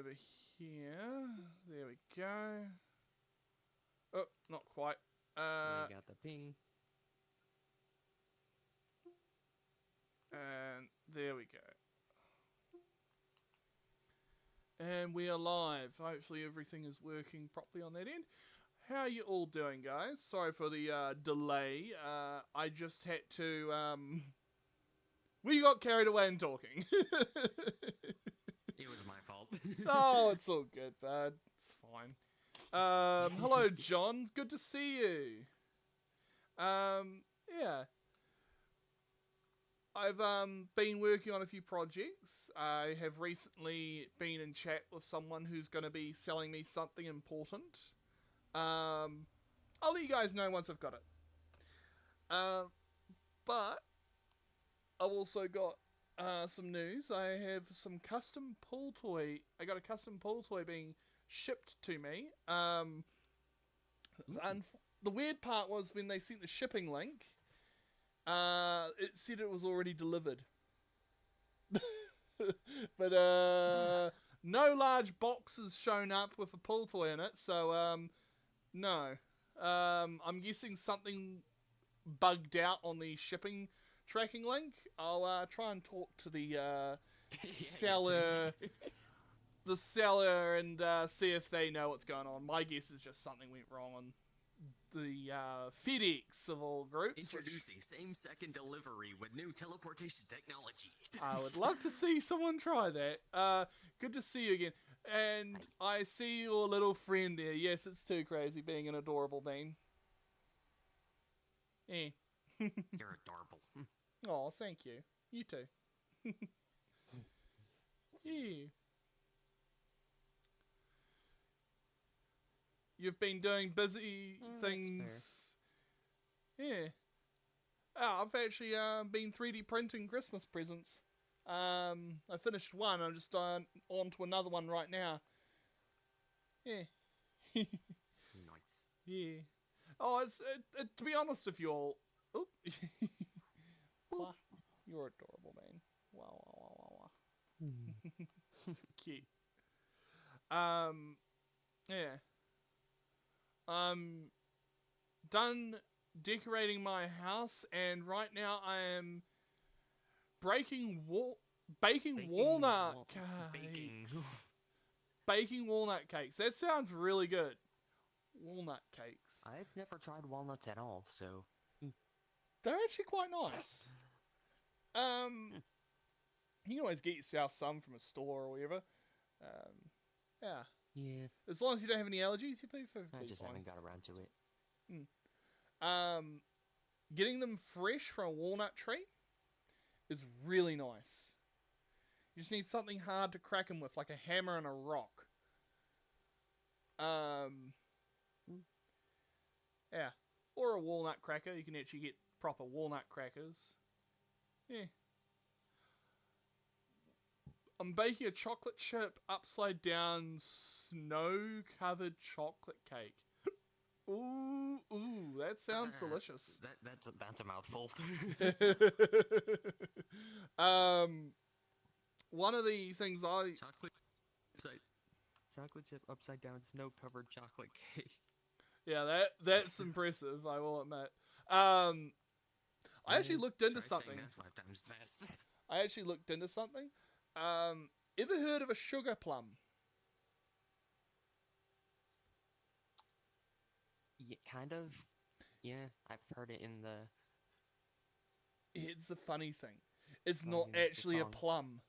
over here. There we go. Oh, not quite. I got the ping. And there we go. And we are live. Hopefully everything is working properly on that end. How are you all doing, guys? Sorry for the delay. I just had to... We got carried away in talking. It was my fault. Oh, it's all good, bud. It's fine. Hello, John. Good to see you. Yeah. I've been working on a few projects. I have recently been in chat with someone who's going to be selling me something important. I'll let you guys know once I've got it. But I've also got some news. I have some custom pool toy. I got a custom pool toy being shipped to me. And the weird part was when they sent the shipping link. It said it was already delivered. But no large boxes shown up with a pool toy in it, so no. I'm guessing something bugged out on the shipping tracking link. I'll try and talk to the seller, and see if they know what's going on. My guess is just something went wrong on the FedEx of all groups. Introducing same-second delivery with new teleportation technology. I would love to see someone try that. Good to see you again. And I see your little friend there. Yes, it's too crazy being an adorable bean. Eh. You're adorable. Oh, thank you. You too. Yeah. You've been doing busy things. Yeah. Oh, I've actually been 3D printing Christmas presents. I finished one. I'm just on to another one right now. Yeah. Nice. Yeah. Oh, to be honest with you all. Oop. Wow. You're adorable, man. Wow, wow, wow, wow, wow. Cute. Yeah. I'm done decorating my house, and right now I am baking walnut cakes. Baking walnut cakes. That sounds really good. Walnut cakes. I've never tried walnuts at all, so... They're actually quite nice. You can always get yourself some from a store or whatever. Yeah. Yeah. As long as you don't have any allergies, you'll be perfectly fine. I just haven't got around to it. Getting them fresh from a walnut tree is really nice. You just need something hard to crack them with, like a hammer and a rock. Yeah. Or a walnut cracker. You can actually get proper walnut crackers. Yeah. I'm baking a chocolate chip upside down snow-covered chocolate cake. Ooh, that sounds delicious. That's a mouthful. One of the things Chocolate chip upside down snow-covered chocolate cake. Yeah, that's impressive, I will admit. I actually looked into something. Saying that 5 times fast. I actually looked into something. Ever heard of a sugar plum? Yeah, kind of. Yeah, I've heard it in the... It's a funny thing. It's not actually a plum.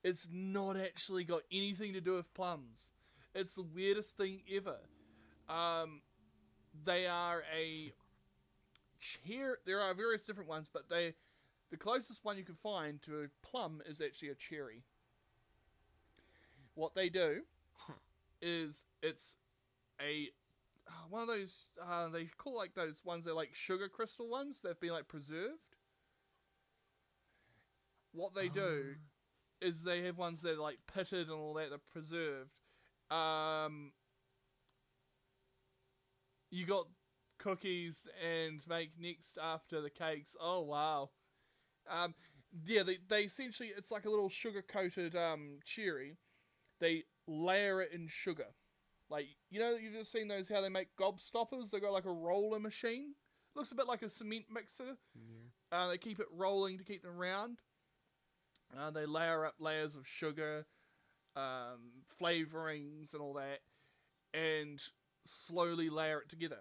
It's not actually got anything to do with plums. It's the weirdest thing ever. They are a cherry. There are various different ones, but the closest one you can find to a plum is actually a cherry. What they do is it's a one of those they call like those ones they're like sugar crystal ones. They've been like preserved. What they do is they have ones that are like pitted and all that. They're preserved. You got cookies and make next after the cakes. Oh wow. Yeah, they essentially, it's like a little sugar-coated cherry. They layer it in sugar. Like, you know, you've just seen those, how they make gobstoppers? They got like a roller machine. Looks a bit like a cement mixer. Yeah. They keep it rolling to keep them round. They layer up layers of sugar, flavorings, and all that, and slowly layer it together.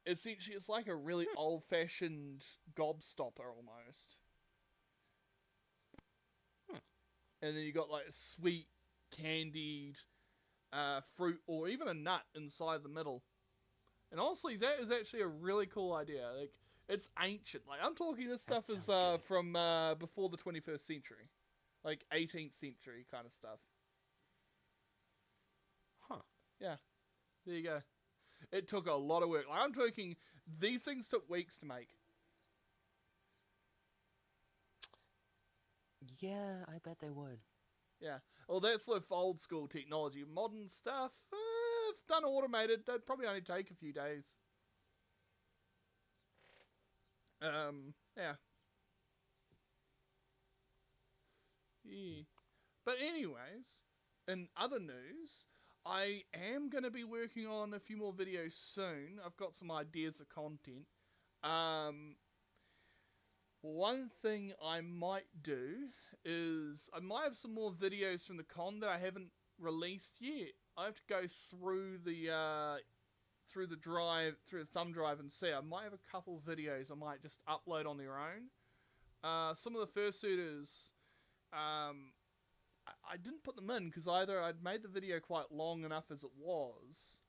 Essentially, it's like a really old-fashioned gobstopper almost. And then you got like a sweet, candied fruit or even a nut inside the middle. And honestly, that is actually a really cool idea. Like, it's ancient. Like, I'm talking this That stuff is sounds good. from before the 21st century, like 18th century kind of stuff. Huh. Yeah, there you go. It took a lot of work. Like, I'm talking, these things took weeks to make. Yeah, I bet they would. Yeah. Well, that's with old school technology. Modern stuff, if done automated, that'd probably only take a few days. Yeah. Yeah. But anyways, in other news, I am going to be working on a few more videos soon. I've got some ideas of content. One thing I might do is I might have some more videos from the con that I haven't released yet. I have to go through the thumb drive and see. I might have a couple of videos I might just upload on their own. Some of the fursuiters, I didn't put them in because either I'd made the video quite long enough as it was,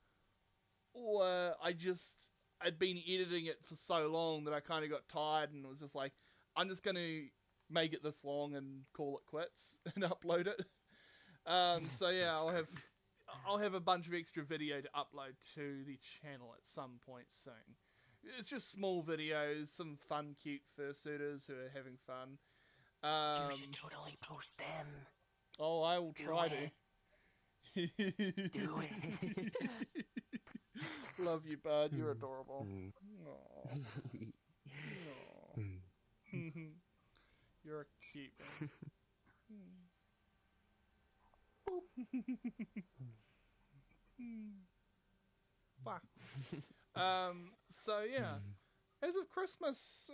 or I'd been editing it for so long that I kind of got tired and was just like, I'm just going to make it this long and call it quits and upload it. So yeah, I'll have a bunch of extra video to upload to the channel at some point soon. It's just small videos, some fun, cute fursuiters who are having fun. You should totally post them. Oh, I will try to. Do it. Love you, bud. You're adorable. Aww. Aww. You're a cute man. Fuck. So yeah, as of Christmas,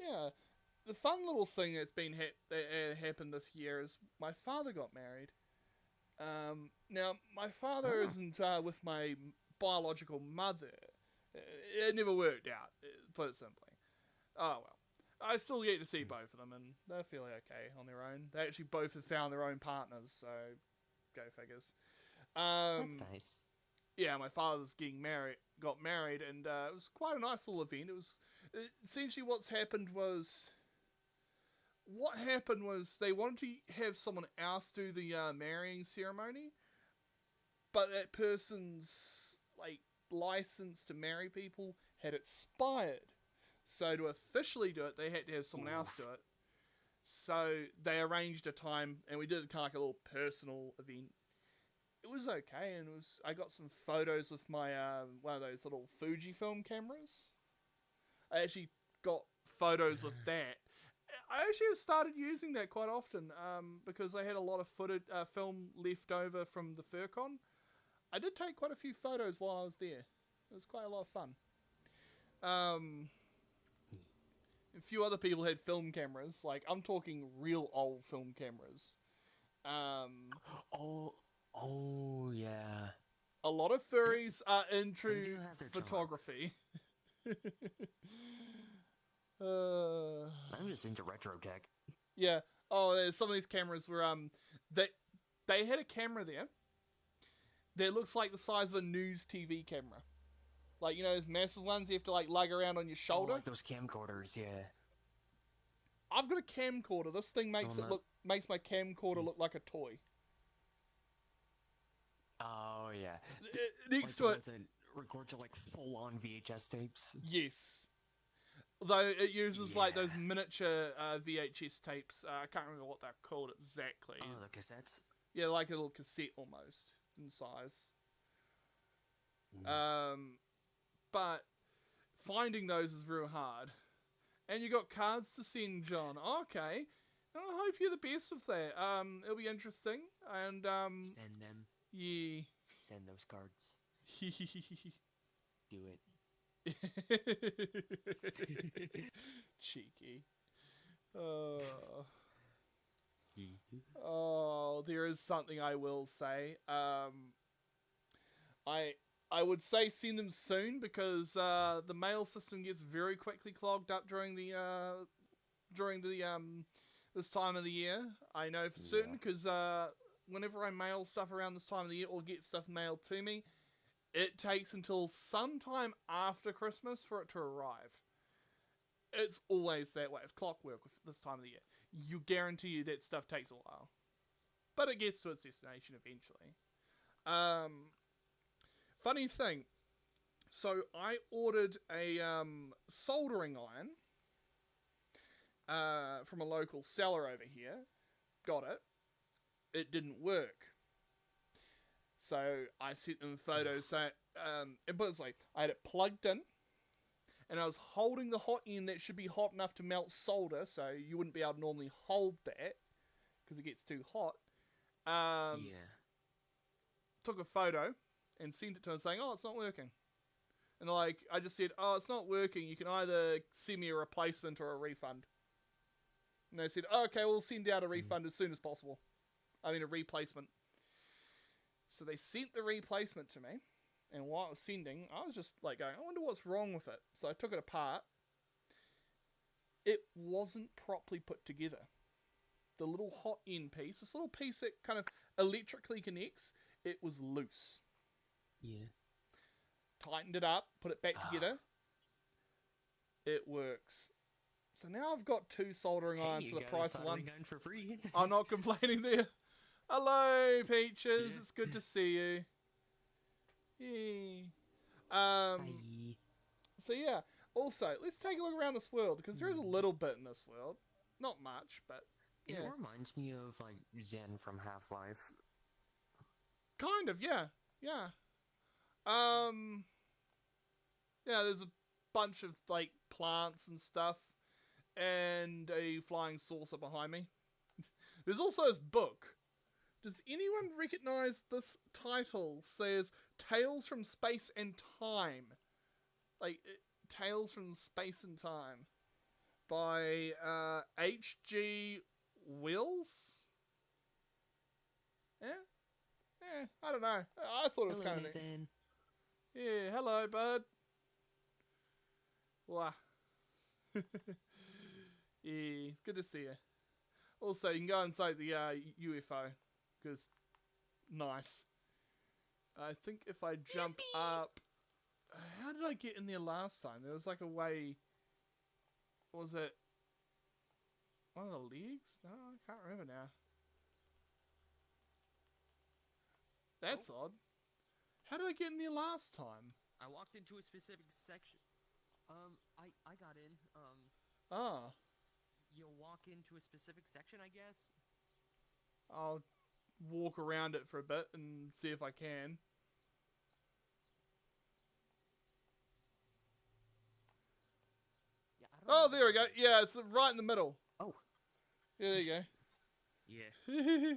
yeah, the fun little thing that's been that happened this year is my father got married. Now my father isn't with my biological mother. It never worked out, put it simply. Oh well. I still get to see both of them, and they're fairly okay on their own. They actually both have found their own partners, so go figures. That's nice. Yeah, my father's got married, and it was quite a nice little event. It was essentially what happened was they wanted to have someone else do the marrying ceremony, but that person's like license to marry people had expired. So to officially do it, they had to have someone else do it. So they arranged a time, and we did kind of like a little personal event. It was okay, and I got some photos with my one of those little Fujifilm cameras. I actually got photos with that. I actually have started using that quite often because I had a lot of film left over from the FurCon. I did take quite a few photos while I was there. It was quite a lot of fun. A few other people had film cameras. Like, I'm talking real old film cameras. Oh yeah. A lot of furries are into They do have their charm. photography. I'm just into retro tech. Yeah. Oh, some of these cameras were they had a camera there that looks like the size of a news TV camera. Like, you know, those massive ones you have to like lug around on your shoulder. Oh, like those camcorders, yeah. I've got a camcorder. This thing makes makes my camcorder look like a toy. Oh yeah. Next like to it, record to like full-on VHS tapes. Yes. Though it uses like those miniature VHS tapes. I can't remember what they're called exactly. Oh, the cassettes? Yeah, like a little cassette almost in size. But finding those is real hard. And you got cards to send, John. Okay. I hope you're the best with that. It'll be interesting. And, Send them. yeah. Send those cards. Do it. Cheeky. Oh, there is something I will say. I would say send them soon because the mail system gets very quickly clogged up during the this time of the year. I know for certain because whenever I mail stuff around this time of the year or get stuff mailed to me, it takes until sometime after Christmas for it to arrive. It's always that way. It's clockwork with this time of the year. You guarantee you that stuff takes a while. But it gets to its destination eventually. Funny thing. So I ordered a soldering iron from a local seller over here. Got it. It didn't work. So I sent them photos saying, it was like, I had it plugged in, and I was holding the hot end that should be hot enough to melt solder, so you wouldn't be able to normally hold that, because it gets too hot. Took a photo, and sent it to them saying, oh, it's not working. And like, I just said, oh, it's not working, you can either send me a replacement or a refund. And they said, oh, okay, we'll send out a refund as soon as possible. I mean, a replacement. So they sent the replacement to me, and while I was sending, I was just like going, I wonder what's wrong with it. So I took it apart. It wasn't properly put together. The little hot end piece, this little piece that kind of electrically connects, it was loose. Yeah. Tightened it up, put it back together. It works. So now I've got two soldering irons for the price of one. Iron for free. I'm not complaining there. Hello, Peaches. It's good to see you. Yay. So yeah. Also, let's take a look around this world because there is a little bit in this world. Not much, but yeah. It reminds me of like Zen from Half-Life. Kind of, yeah. Yeah. Yeah, there's a bunch of like plants and stuff and a flying saucer behind me. There's also this book. Does anyone recognize this title? Says Tales from Space and Time. Like, Tales from Space and Time. By H.G. Wells? Yeah? Yeah, I don't know. I thought it was kind of neat. Yeah, hello, bud. Wow. Yeah, it's good to see you. Also, you can go inside the UFO. Because, nice. I think if I jump up... How did I get in there last time? There was like a way... Was it... one of the legs? No, I can't remember now. That's odd. How did I get in there last time? I walked into a specific section. I got in. Ah. You'll walk into a specific section, I guess? I'll walk around it for a bit and see if I can. Yeah, oh, there we go. Yeah, it's right in the middle. Oh. Yeah, there you go. Yeah.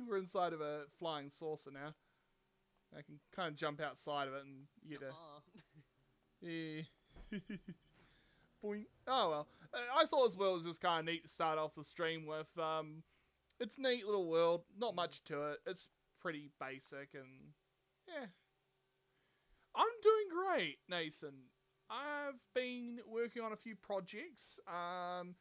We're inside of a flying saucer now. I can kind of jump outside of it and get a... Yeah. Boing. Oh, well. I thought as well it was just kind of neat to start off the stream with. It's a neat little world. Not much to it. It's pretty basic and... Yeah. I'm doing great, Nathan. I've been working on a few projects. I'm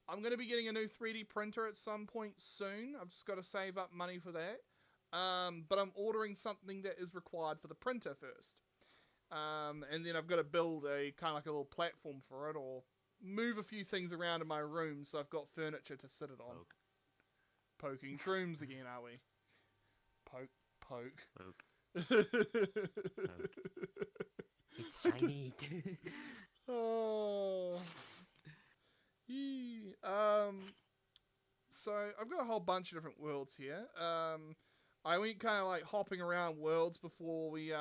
going to be getting a new 3D printer at some point soon. I've just got to save up money for that. But I'm ordering something that is required for the printer first. And then I've got to build a kind of like a little platform for it or move a few things around in my room so I've got furniture to sit it on. Poking shrooms again, are we? Poke. It's tiny. Oh. Yeah. So I've got a whole bunch of different worlds here. I went kind of like hopping around worlds before we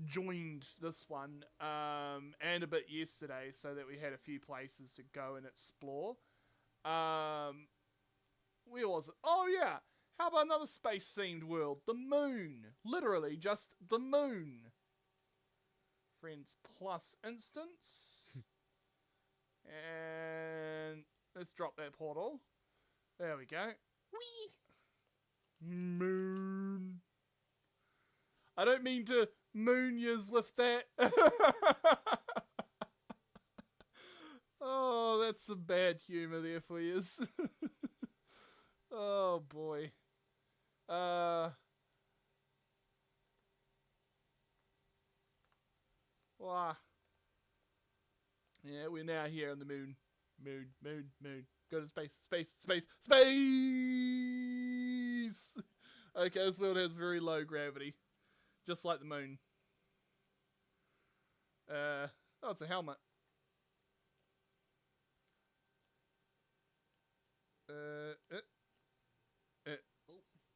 joined this one and a bit yesterday, so that we had a few places to go and explore. Where was it? Oh yeah, how about another space-themed world? The moon. Literally, just the moon. Friends plus instance. And let's drop that portal. There we go. Whee! Moon. I don't mean to moon yous with that. Oh, that's some bad humor there for yous. Oh boy. Wow. Yeah, we're now here on the moon. Moon. Go to space. Okay, this world has very low gravity. Just like the moon. Oh, it's a helmet.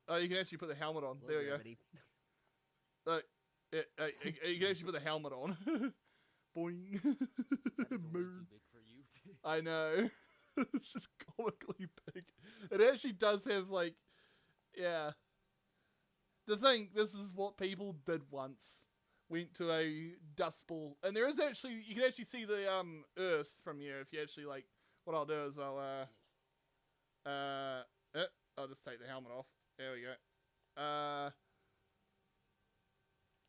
Oh, you can actually put the helmet on. Low There we gravity. go. Look, you can actually put the helmet on. Boing. That is way Moon. too big for you. I know. It's just comically big. It actually does have, like, yeah. The thing, this is what people did once. Went to a dust bowl. And there is actually, you can actually see the Earth from here if you actually, like, what I'll do is I'll just take the helmet off. There we go.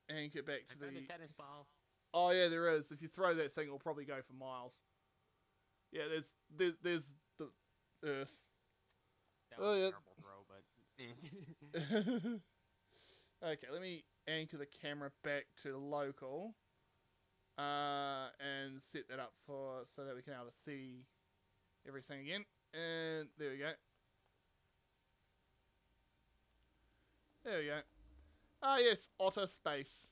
Anchor back I to found the... a tennis ball. Oh yeah, there is. If you throw that thing, it'll probably go for miles. Yeah, there's the Earth. That Oh, was yeah. a terrible throw, but... Okay, let me anchor the camera back to local. And set that up for so that we can be able to see everything again. And there we go. There we go. Ah yes, otter space.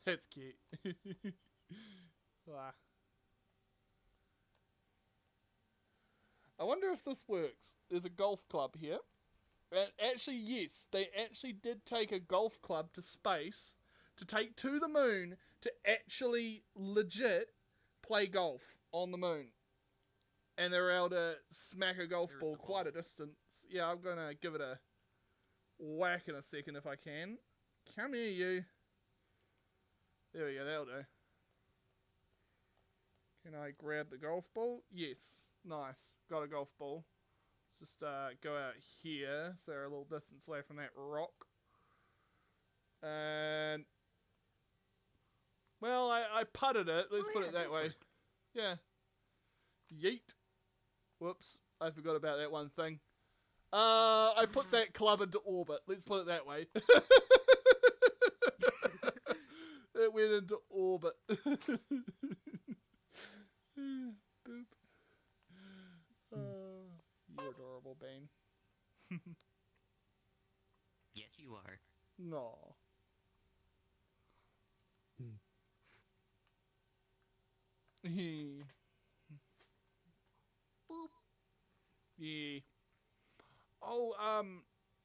That's cute. Ah. I wonder if this works. There's a golf club here. And actually, yes, they actually did take a golf club to space to take to the moon to actually legit play golf on the moon. And they're able to smack a golf There's ball the quite a ball. distance. Yeah, I'm going to give it a whack in a second if I can. Come here, you. There we go, that'll do. Can I grab the golf ball? Yes. Nice. Got a golf ball. Let's just go out here, so we're a little distance away from that rock. And... well, I putted it. Let's put it that way. Yeah. Yeet. Whoops. I forgot about that one thing. I put that club into orbit. Let's put it that way. It went into orbit. Boop. You're adorable, Bane. Yes, you are. No. Boop. Yeah. Oh,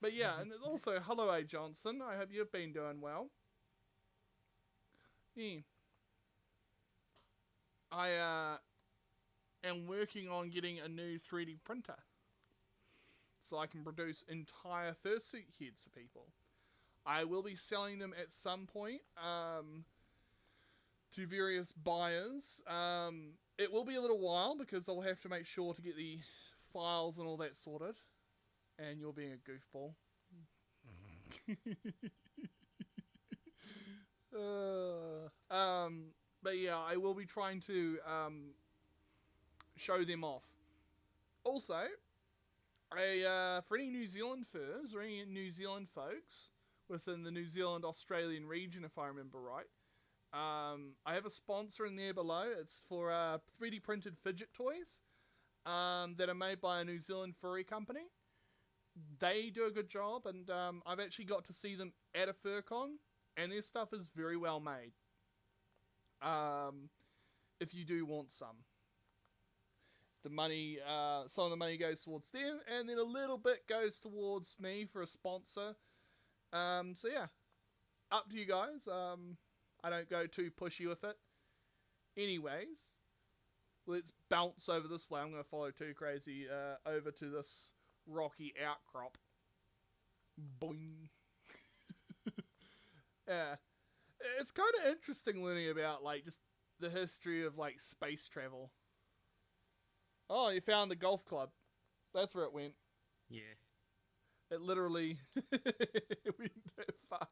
but yeah, and also, hello, A. Johnson. I hope you've been doing well. Yeah. I, am working on getting a new 3D printer. So I can produce entire fursuit heads for people. I will be selling them at some point, to various buyers. It will be a little while because I'll have to make sure to get the files and all that sorted. And you're being a goofball. But yeah, I will be trying to show them off. Also, for any New Zealand furs or any New Zealand folks within the New Zealand Australian region, if I remember right, I have a sponsor in there below. It's for 3D printed fidget toys that are made by a New Zealand furry company. They do a good job, and I've actually got to see them at a FurCon, and their stuff is very well made. If you do want some. the money, some of the money goes towards them, and then a little bit goes towards me for a sponsor. So yeah, up to you guys. I don't go too pushy with it. Anyways, let's bounce over this way. I'm going to follow Too Crazy over to this rocky outcrop. Boing. Yeah. It's kind of interesting learning about, like, just the history of, like, space travel. Oh, you found the golf club. That's where it went. Yeah. It literally went that far.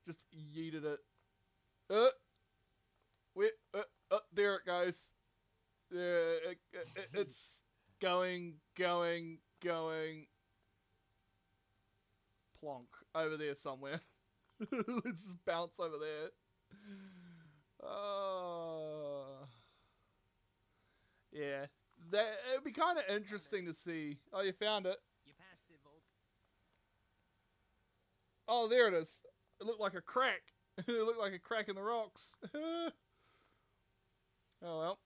Just yeeted it. There it goes. It's going. Plonk. Over there somewhere. Let's just bounce over there. Yeah. It'd be kind of interesting to see. Oh, you found it. You passed it, Volk. Oh, there it is. It looked like a crack. It looked like a crack in the rocks. Oh, well.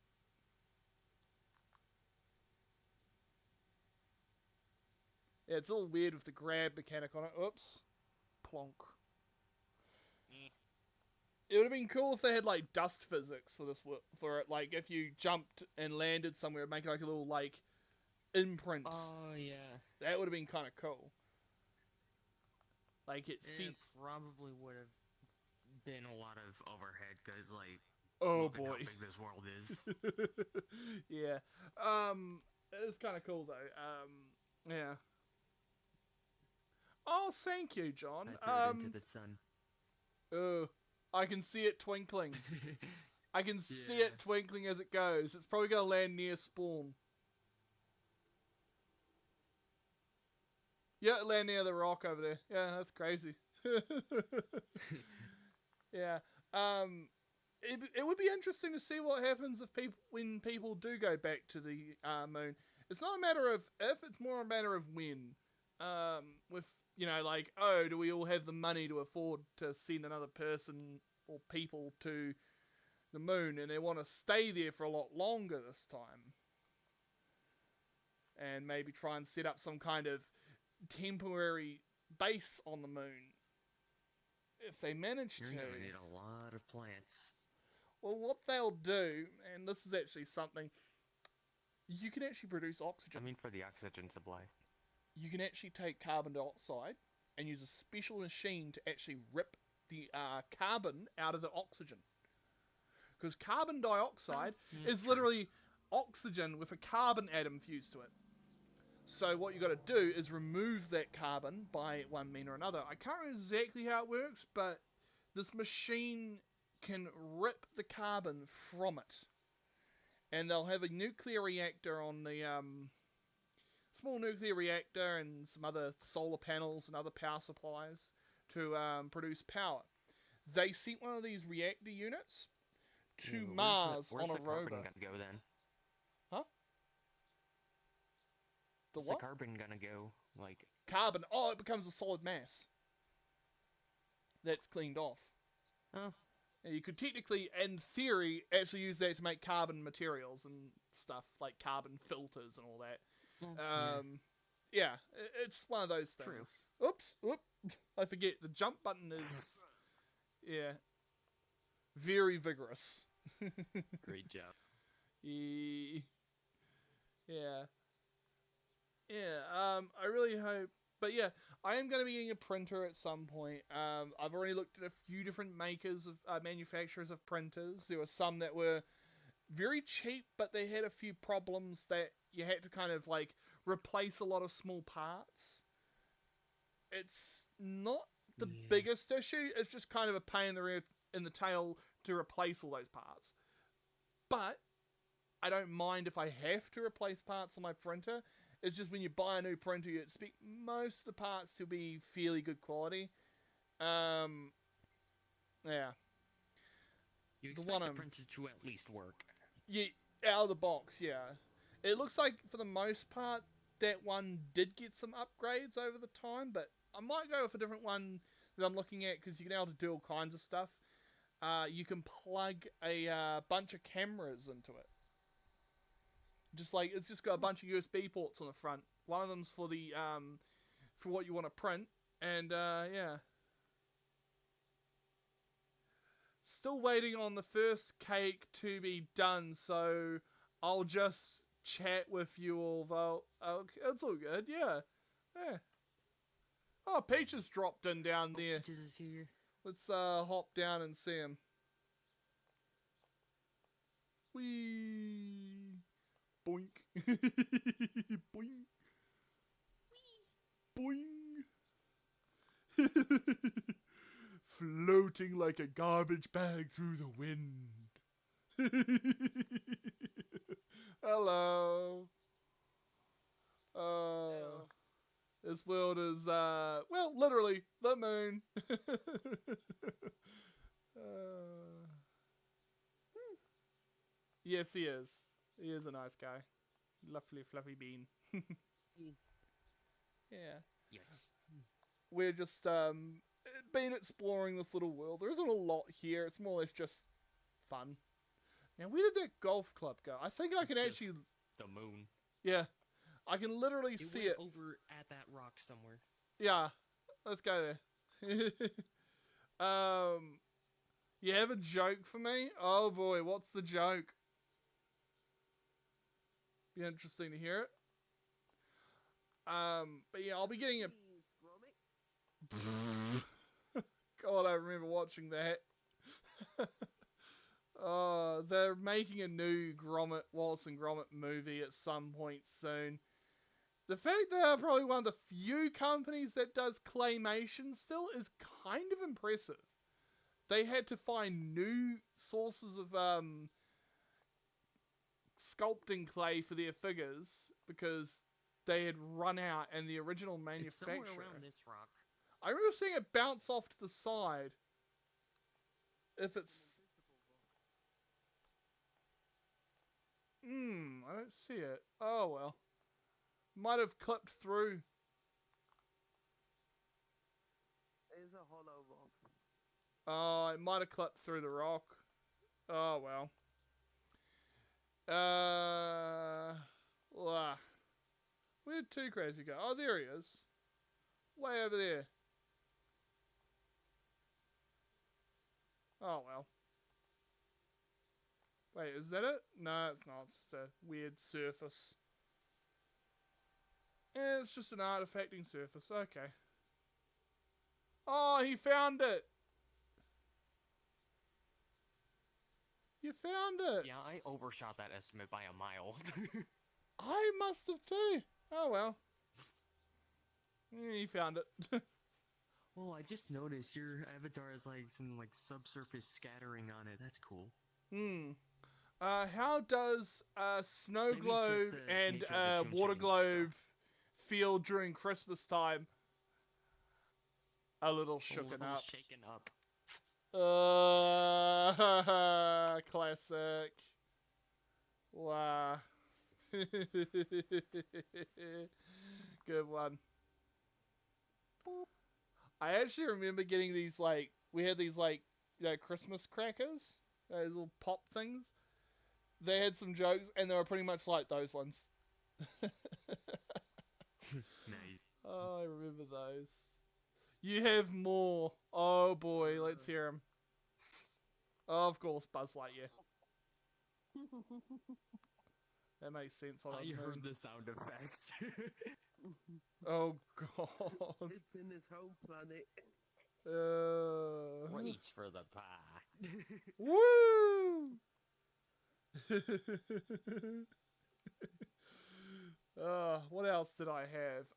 Yeah, it's a little weird with the grab mechanic on it. Oops. Plonk. It would have been cool if they had, like, dust physics for this, for it. Like, if you jumped and landed somewhere, make like a little, like, imprint. Oh, yeah. That would have been kind of cool. Like, It probably would have Been a lot of overhead, because, like, Oh look at boy. how big this world is. Yeah. It's kind of cool though. Yeah. Oh, thank you, John. I threw it into the sun. Oh, I can see it twinkling. I can see it twinkling as it goes. It's probably gonna land near spawn. Yeah, land near the rock over there. Yeah, that's crazy. Yeah. It would be interesting to see what happens if when people do go back to the moon. It's not a matter of if, it's more a matter of when. With, you know, like, oh, do we all have the money to afford to send another person or people to the moon, and they want to stay there for a lot longer this time? And maybe try and set up some kind of temporary base on the moon. If they manage You're to. gonna need a lot of plants. Well, what they'll do, and this is actually something, you can actually produce oxygen. I mean, for the oxygen supply. You can actually take carbon dioxide and use a special machine to actually rip the carbon out of the oxygen. Because carbon dioxide is literally oxygen with a carbon atom fused to it. So what you got to do is remove that carbon by one means or another. I can't remember exactly how it works, but this machine can rip the carbon from it. And they'll have a nuclear reactor on the small nuclear reactor and some other solar panels and other power supplies to produce power. They sent one of these reactor units to Mars where's on a the carbon rover. gonna go then? Huh? The Where's what? the carbon gonna go? Like, Carbon. Oh, it becomes a solid mass. That's cleaned off. oh, You could technically, in theory, actually use that to make carbon materials and stuff, like carbon filters and all that. Yeah, it's one of those things. True. Oops, I forget. The jump button is, yeah, very vigorous. Great job. Yeah. I really hope, but yeah, I am going to be getting a printer at some point. I've already looked at a few different makers of manufacturers of printers. There were some that were very cheap, but they had a few problems that you had to kind of like replace a lot of small parts. It's not the biggest issue. It's just kind of a pain in the tail to replace all those parts. But I don't mind if I have to replace parts on my printer. It's just when you buy a new printer, you expect most of the parts to be fairly good quality. Yeah. You expect the printer to at least work. Yeah, out of the box, yeah. It looks like, for the most part, that one did get some upgrades over the time, but I might go with a different one that I'm looking at, because you can be able to do all kinds of stuff. You can plug a bunch of cameras into it. Just like, it's just got a bunch of USB ports on the front. One of them's for the, for what you want to print. And, yeah. Still waiting on the first cake to be done, so I'll just chat with you all, though. It's all good, yeah. Yeah. Oh, Peach has dropped in down there. Peaches is here. Let's hop down and see him. Whee! Boink. Boink. Boing. Floating like a garbage bag through the wind. Hello. This world is, well, literally, the moon. Yes, he is. He is a nice guy. Lovely, fluffy bean. Yeah. Yes. We're just, been exploring this little world. There isn't a lot here. It's more or less just fun. Now, where did that golf club go? I think I can It's actually... The moon. Yeah. I can literally see went it. over at that rock somewhere. Yeah. Let's go there. You have a joke for me? Oh boy, what's the joke? Be interesting to hear it. But yeah, I'll be getting a... God, I remember watching that. They're making a new Wallace and Gromit movie at some point soon. The fact that they're probably one of the few companies that does claymation still is kind of impressive. They had to find new sources of sculpting clay for their figures because they had run out, and the original It's manufacturer... somewhere around this rock. I remember seeing it bounce off to the side. If it's... I don't see it. Oh well. Might have clipped through. It's a hollow rock. Oh, it might have clipped through the rock. Oh well. Where did Two Crazy go? Oh, there he is. Way over there. Oh well. Wait, is that it? No, it's not. It's just a weird surface. Yeah, it's just an artifacting surface. Okay. Oh, he found it! You found it! Yeah, I overshot that estimate by a mile. I must have too. Oh well. Yeah, he found it. Oh, I just noticed your avatar has like some like subsurface scattering on it. That's cool. How does snow Maybe it's just globe the and nature of the water Toon Chain globe stuff. feel during Christmas time? A little shooken A little up. shaken up. Classic. Wow. Good one. I actually remember getting these, like, we had these, like, you know, Christmas crackers, those little pop things. They had some jokes, and they were pretty much like those ones. Nice. Oh, I remember those. You have more. Oh boy, let's hear them. Oh, of course, Buzz Lightyear. That makes sense. On I a heard moon. the sound effects. Oh god. It's in his home planet. Reach for the pie. Woo! What else did I have?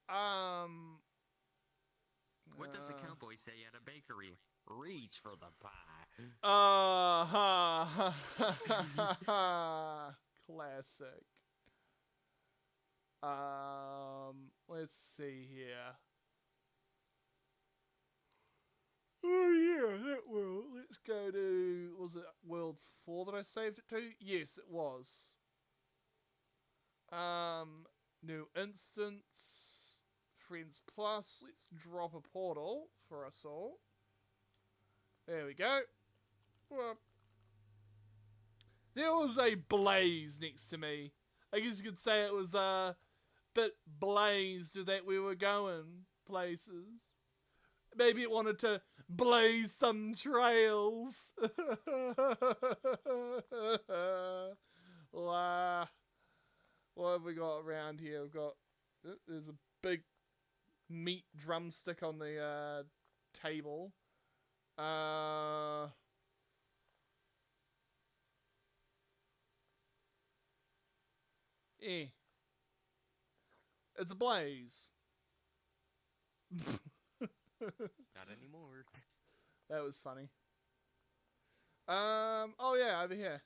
What does a cowboy say at a bakery? Reach for the pie. Classic. Let's see here. Oh yeah, that world. Let's go to, was it Worlds 4 that I saved it to? Yes, it was. New instance. Friends Plus. Let's drop a portal for us all. There we go. Well, there was a blaze next to me. I guess you could say it was a bit blazed that we were going places. Maybe it wanted to blaze some trails. What have we got around here? We've got... There's a big meat drumstick on the table. Eh. It's a blaze. Not anymore. That was funny. Oh yeah, over here.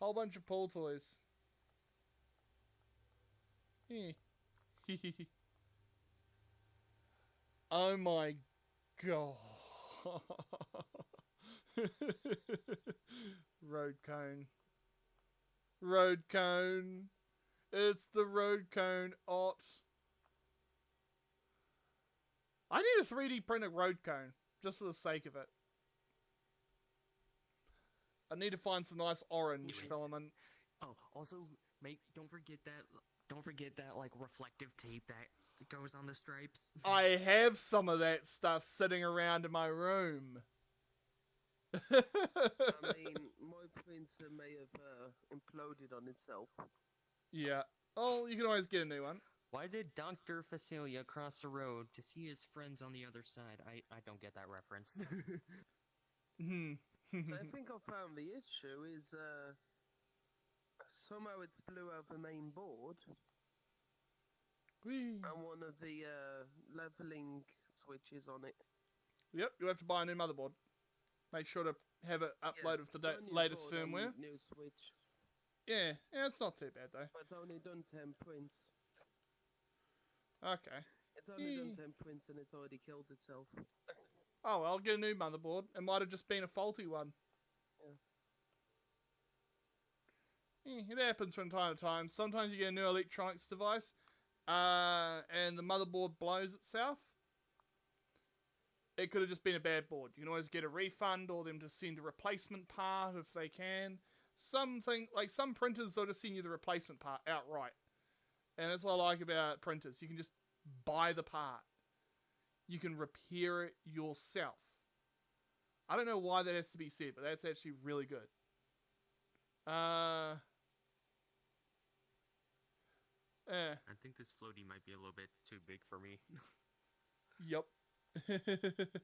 Whole bunch of pool toys. Eh. Oh my god. Road cone. Road cone. It's the road cone, Ot. I need a 3D printed road cone, just for the sake of it. I need to find some nice orange filament. Oh, also, don't forget that like reflective tape that goes on the stripes. I have some of that stuff sitting around in my room. I mean, my printer may have imploded on itself. Yeah. Oh, you can always get a new one. Why did Dr. Facilia cross the road to see his friends on the other side? I don't get that reference. So I think I found the issue is somehow it's blew out the main board Whee. and one of the leveling switches on it. Yep, you have to buy a new motherboard. Make sure to have it uploaded with the it's got a new latest board and firmware. New switch, Yeah, it's not too bad though. but it's only done 10 prints. Okay. It's only done 10 prints and it's already killed itself. Oh, well, I'll get a new motherboard. It might have just been a faulty one. Yeah. It happens from time to time. Sometimes you get a new electronics device, and the motherboard blows itself. It could have just been a bad board. You can always get a refund or them to send a replacement part if they can. Some printers, they'll just send you the replacement part outright. And that's what I like about printers. You can just buy the part. You can repair it yourself. I don't know why that has to be said, but that's actually really good. I think this floaty might be a little bit too big for me. Yep. It's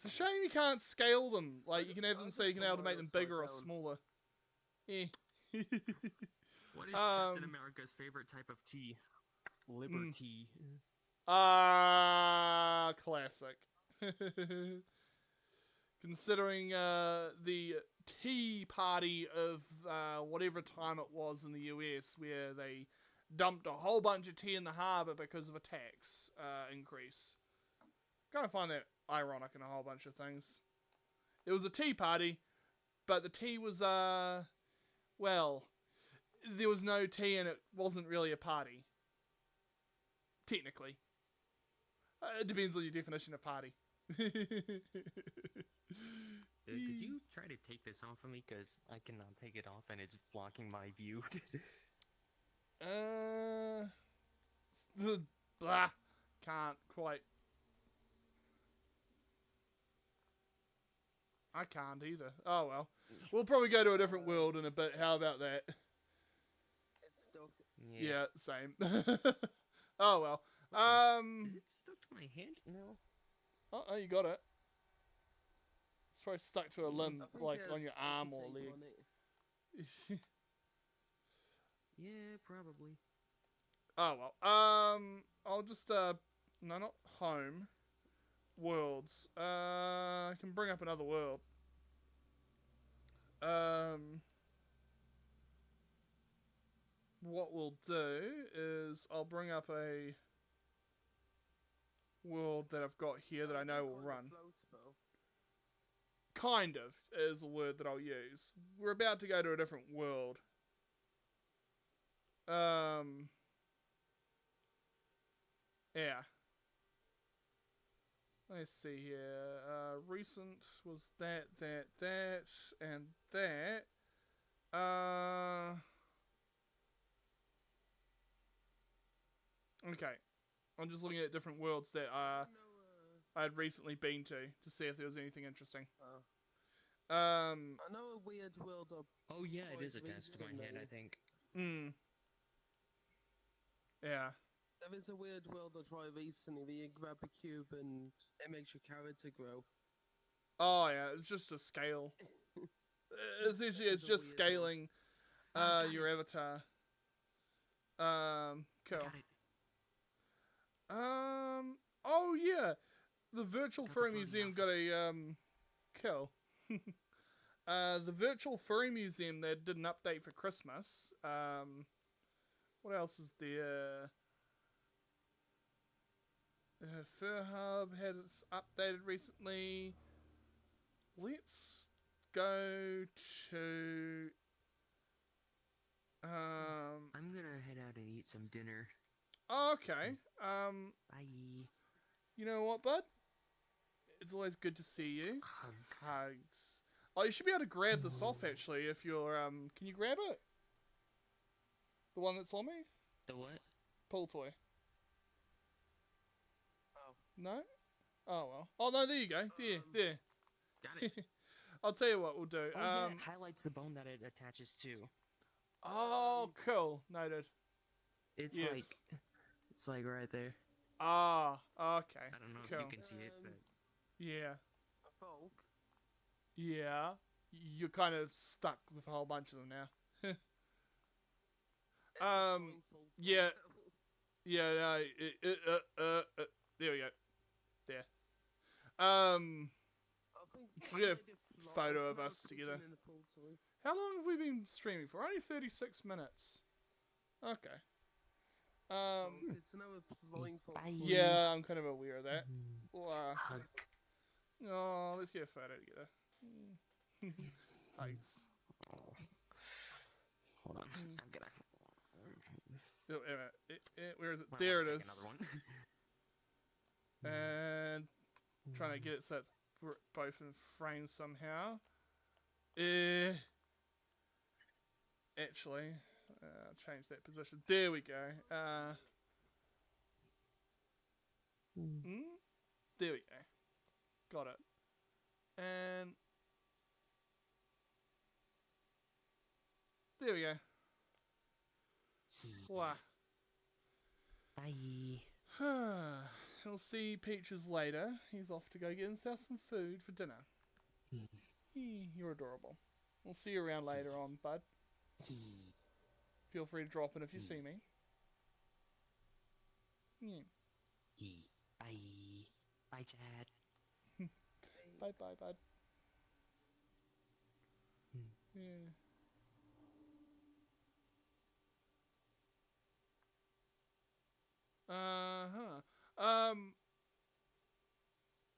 a shame you can't scale them. Like, you can have them so you can be able to make them bigger or smaller. Yeah. What is Captain America's favorite type of tea? Liberty. Classic. Considering the tea party of whatever time it was in the US where they dumped a whole bunch of tea in the harbour because of a tax increase. Kind of find that ironic in a whole bunch of things. It was a tea party, but the tea was, well, there was no tea and it wasn't really a party. Technically. It depends on your definition of party. Could you try to take this off of me? Because I cannot take it off and it's blocking my view. Blah. Can't quite. I can't either. Oh well. We'll probably go to a different world in a bit. How about that? It's stuck. Yeah, same. Oh well. Is it stuck to my hand? No. Oh, you got it. It's probably stuck to a limb, I think like it on has your sticky arm or tape leg. on it. Yeah, probably. Oh well. I'll just no, not home. Worlds. I can bring up another world. What we'll do is I'll bring up a world that I've got here that I know will run. Kind of is a word that I'll use. We're about to go to a different world. Yeah. Let's see here. Recent was that, and that. Okay. I'm just looking at different worlds that I'd recently been to see if there was anything interesting. I know a weird world of. Oh yeah, it is Quite attached to my head, I recently. think. Yeah. There is a weird world I tried recently where you grab a cube and it makes your character grow. Oh yeah, it's just a scale. Essentially, it's It's a just weird one. scaling I got your it. avatar. I Cool. got it. Oh yeah, the virtual Got the furry floating museum elf. got a cool. The virtual furry museum, they did an update for Christmas. What else is there? Fur Hub had its updated recently. Let's go to I'm gonna head out and eat some dinner. okay. Bye. You know what, bud? It's always good to see you. Hug. Hugs. Oh, you should be able to grab this off actually if you're can you grab it? The one that's on me? The what? Pull toy. Oh. No? Oh well. Oh no, there you go. There. Got it. I'll tell you what we'll do. Oh yeah, it highlights the bone that it attaches to. Oh cool. Noted. It's Yes. like right there. Ah, okay. I don't know if Cool. you can see it, but Yeah. A folk. Yeah. You're kind of stuck with a whole bunch of them now. It's a Um, growing folk. yeah. Yeah, no, there we go. There. I think We got a like fly- photo of fly us pigeon together. in the pool toy. How long have we been streaming for? Only 36 minutes. Okay. It's now a flying folk. Bye. Yeah, I'm kind of aware of that. Well, Hug. oh, let's get a photo together. Thanks. Hold on. I'm gonna. Oh, wait a minute. Where is it? Well, There I'll it take is. Another one. And trying to get it so it's both in frame somehow. Actually, change that position. There we go. There we go. Got it. And there we go. Wow. Bye. We'll see Peaches later. He's off to go get himself some food for dinner. You're adorable. We'll see you around later on, bud. Feel free to drop in if you see me. Yeah. Bye. Bye, Chad. Bye bye, bud. Yeah.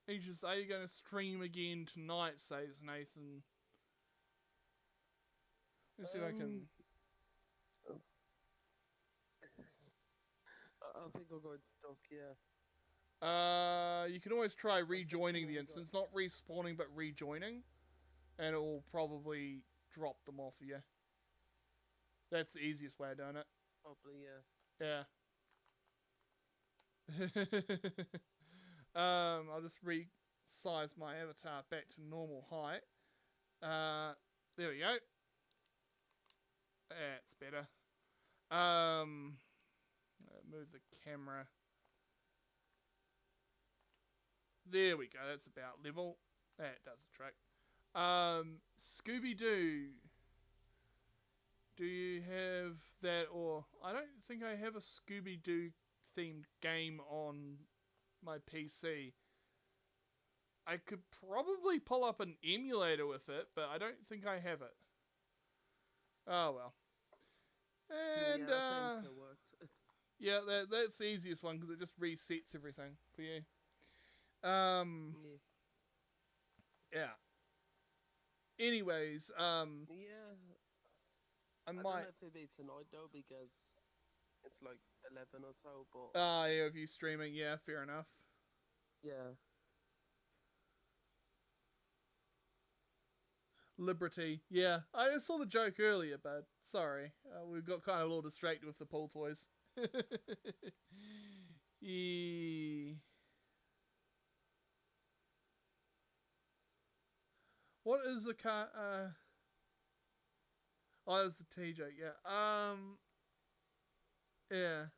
Peaches, are you going to stream again tonight, says Nathan. Let's see if I can... I think I'll go stock, yeah. You can always try rejoining the instance. Not respawning, but rejoining. And it will probably drop them off you. That's the easiest way of doing it. Probably, yeah. Yeah. I'll just resize my avatar back to normal height. There we go. That's better. Move the camera. There we go. That's about level. That does the trick. Scooby-Doo. Do you have that? Or I don't think I have a Scooby-Doo themed game on my PC. I could probably pull up an emulator with it, but I don't think I have it. Oh well. And yeah, that seems to work. yeah, that's the easiest one because it just resets everything for you. Yeah. Yeah. Anyways, Yeah. I I don't might. know if it'll be tonight though because it's like 11 or so, but Yeah, if you streaming, yeah, fair enough. yeah. Liberty. Yeah, I saw the joke earlier, but sorry. We got kind of a little distracted with the pool toys. Yeah. What is the car? Oh, that's the TJ. Yeah. Yeah.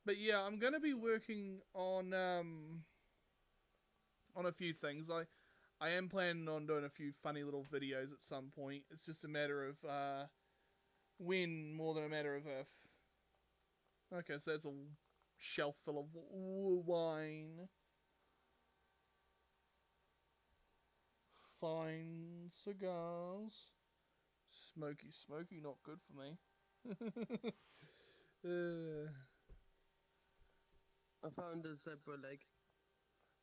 But yeah, I'm gonna be working on a few things. I am planning on doing a few funny little videos at some point. It's just a matter of when more than a matter of if. Okay, so that's a shelf full of wine. Fine cigars. Smoky, smoky, not good for me. I found a zebra leg.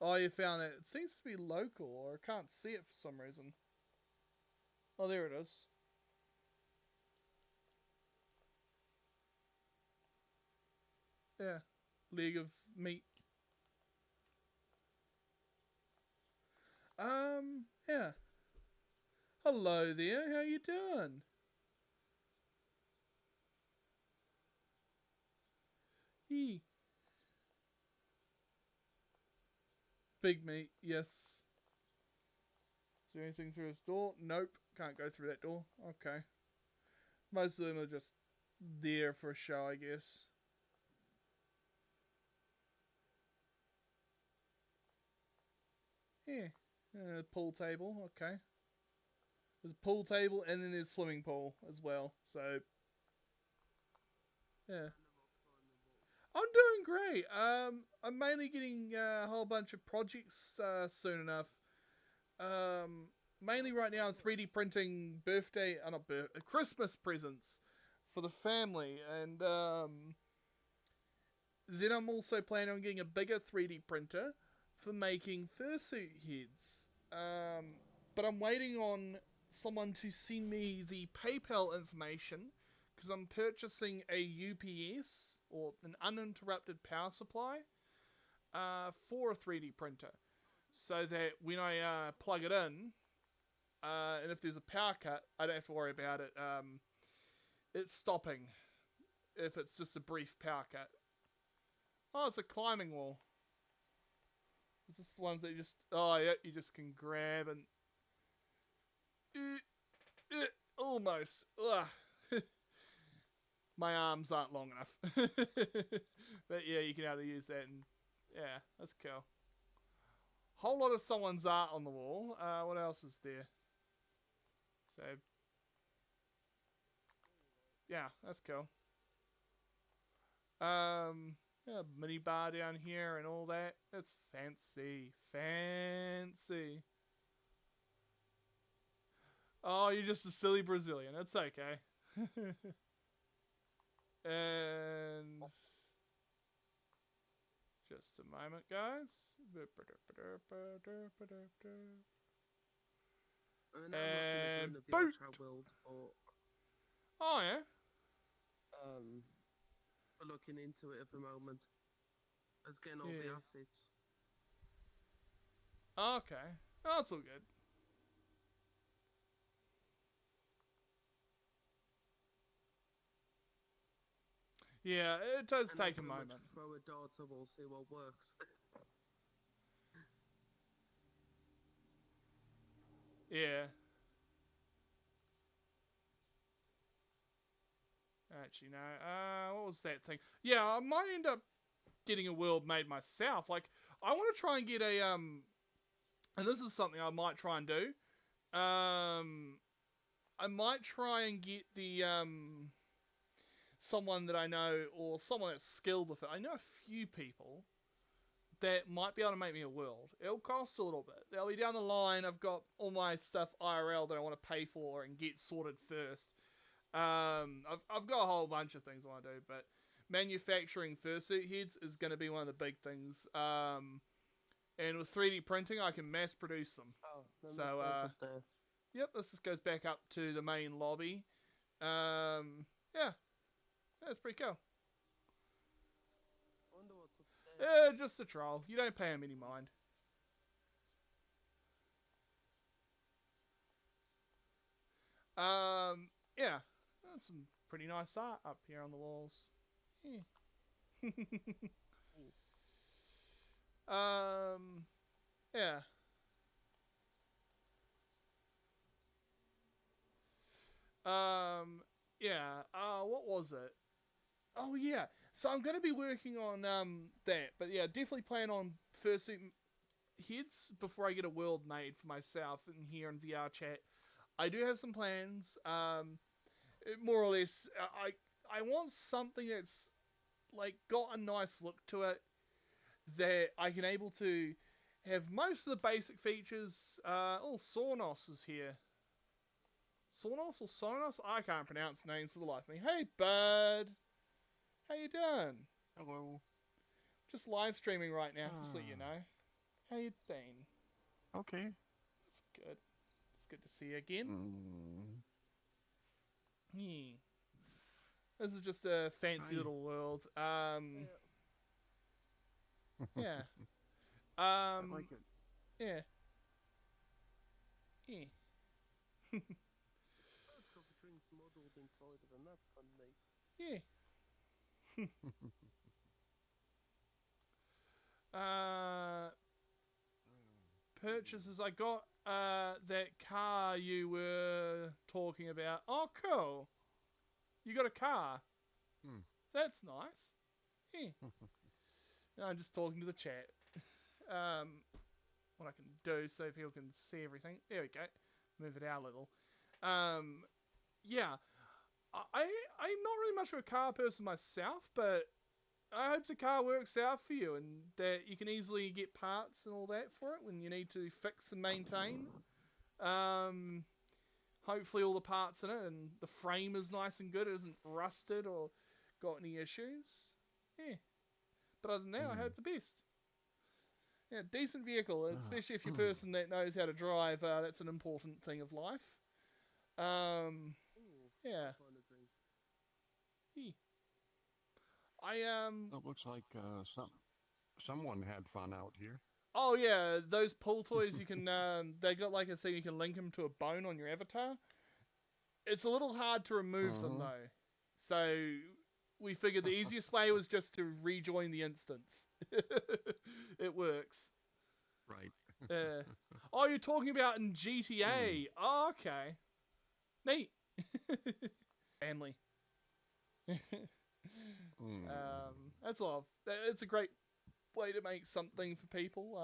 Oh, you found it. It seems to be local, or I can't see it for some reason. Oh, there it is. Yeah. Leg of meat. Yeah. Hello there, how you doing? Yee. Big meat, yes. Is there anything through this door? Nope, can't go through that door. Okay. Most of them are just there for a show, I guess. Yeah. Pool table, okay. There's a pool table and then there's swimming pool as well, so yeah. I'm doing great. I'm mainly getting a whole bunch of projects soon enough. Mainly right now I'm 3D printing Christmas presents for the family, and then I'm also planning on getting a bigger 3D printer for making fursuit heads. But I'm waiting on someone to send me the PayPal information because I'm purchasing a UPS or an uninterrupted power supply for a 3D printer, so that when I plug it in, and if there's a power cut, I don't have to worry about it. It's stopping if it's just a brief power cut. Oh, it's a climbing wall. It's just the ones that you just... Oh, yeah, you just can grab and... almost. Ugh. My arms aren't long enough. But yeah, you can able to use that, and... Yeah, that's cool. Whole lot of someone's art on the wall. What else is there? So... Yeah, that's cool. Yeah, mini bar down here and all that. That's fancy. Fancy. Oh, you're just a silly Brazilian. That's okay. And... Just a moment, guys. I mean, I'm looking at doing the boot! VRchat world, or Oh, yeah? we're looking into it at the moment. Let's get all the Yeah. assets. Okay. Oh, that's all good. Yeah, it does And take a I'll pretty much moment. throw a dart and we'll see what works. Yeah. Actually, no. What was that thing? Yeah, I might end up getting a world made myself. Like, I want to try and get a, and this is something I might try and do. I might try and get the, someone that I know, or someone that's skilled with it. I know a few people that might be able to make me a world. It'll cost a little bit. They'll be down the line. I've got all my stuff IRL that I want to pay for and get sorted first. I've got a whole bunch of things I want to do, but manufacturing fursuit heads is going to be one of the big things. And with 3D printing, I can mass produce them. Oh, then So, up there. Yep, this just goes back up to the main lobby. Yeah, that's pretty cool. I wonder what's upstairs. Just a troll. You don't pay him any mind. Yeah, that's some pretty nice art up here on the walls. Yeah. Yeah. Yeah. What was it? Oh yeah. So I'm gonna be working on that, but yeah, definitely plan on fursuit heads before I get a world made for myself in here in VR chat. I do have some plans. More or less, I want something that's like got a nice look to it that I can able to have most of the basic features. Oh, Sornos is here. Sornos or Sonos? I can't pronounce names for the life of me. Hey, bud. How you doing? Hello. Just live streaming right now, just so you know. How you been? Okay. That's good. It's good to see you again. Yeah. This is just a fancy Hi. little world. Yeah. I like it. Yeah. Yeah. It's got the drinks modelled inside of them. That's kind of neat. Yeah. Purchases. I got that car you were talking about. Oh, cool. You got a car. That's nice. Yeah. No, I'm just talking to the chat. What I can do so people can see everything. There we go. Move it out a little. Yeah. I'm not really much of a car person myself, but I hope the car works out for you and that you can easily get parts and all that for it when you need to fix and maintain. Hopefully all the parts in it and the frame is nice and good. It isn't rusted or got any issues. Yeah. But other than that, I hope the best. Yeah, decent vehicle, especially if you're a person that knows how to drive. That's an important thing of life. Yeah. Kind of drink. Yeah. It looks like someone had fun out here. Oh yeah, those pull toys you can. They got like a thing you can link them to a bone on your avatar. It's a little hard to remove them though, so we figured the easiest way was just to rejoin the instance. It works. Right. Oh, you're talking about in GTA? Oh, okay. Neat. Family. That's love. It's a great way to make something for people.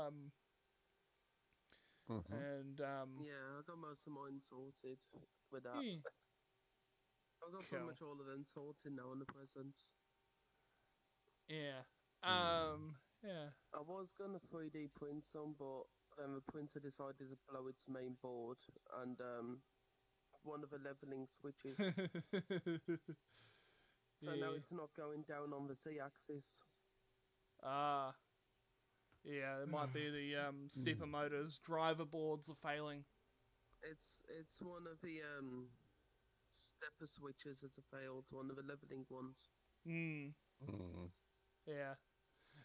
And Yeah, I got most of mine sorted with that. yeah. I've got Cool. pretty much all of them sorted now on the presents. Yeah. Yeah. I was gonna 3D print some, but then the printer decided to blow its main board, and one of the leveling switches. So now it's not going down on the Z-axis. Yeah, it might be the stepper motors. Driver boards are failing. It's one of the stepper switches that have failed. One of the leveling ones. Yeah.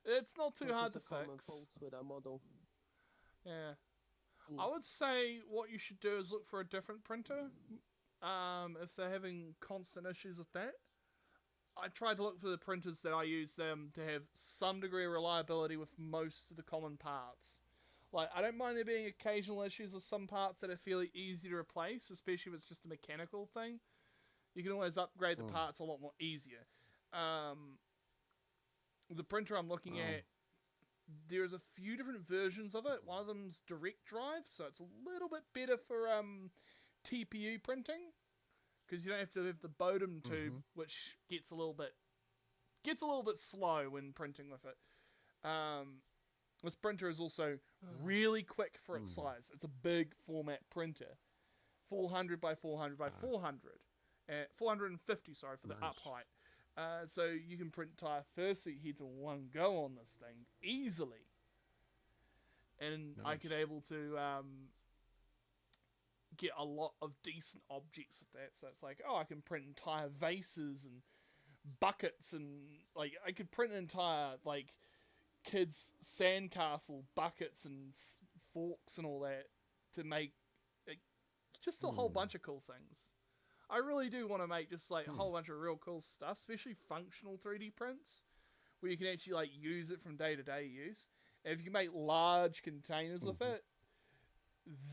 It's not too Which hard is to a common fix. fault with our model. Yeah. I would say what you should do is look for a different printer. If they're having constant issues with that. I tried to look for the printers that I use them to have some degree of reliability with most of the common parts. Like, I don't mind there being occasional issues with some parts that are fairly easy to replace, especially if it's just a mechanical thing. You can always upgrade the parts a lot more easier. The printer I'm looking at, there's a few different versions of it. One of them's direct drive, so it's a little bit better for TPU printing. Because you don't have to have the bodum tube, which gets a little bit slow when printing with it. This printer is also really quick for its size. It's a big format printer, 400 by 400 by 400, 450. Sorry for the up height. So you can print entire fursuit heads in one go on this thing easily, and I could able to get a lot of decent objects with that. So it's like, oh, I can print entire vases and buckets, and like I could print an entire like kids' sandcastle buckets and forks and all that to make just a whole bunch of cool things. I really do want to make just like a Hmm. whole bunch of real cool stuff, especially functional 3D prints, where you can actually like use it from day to day use. And if you can make large containers with Mhm. it,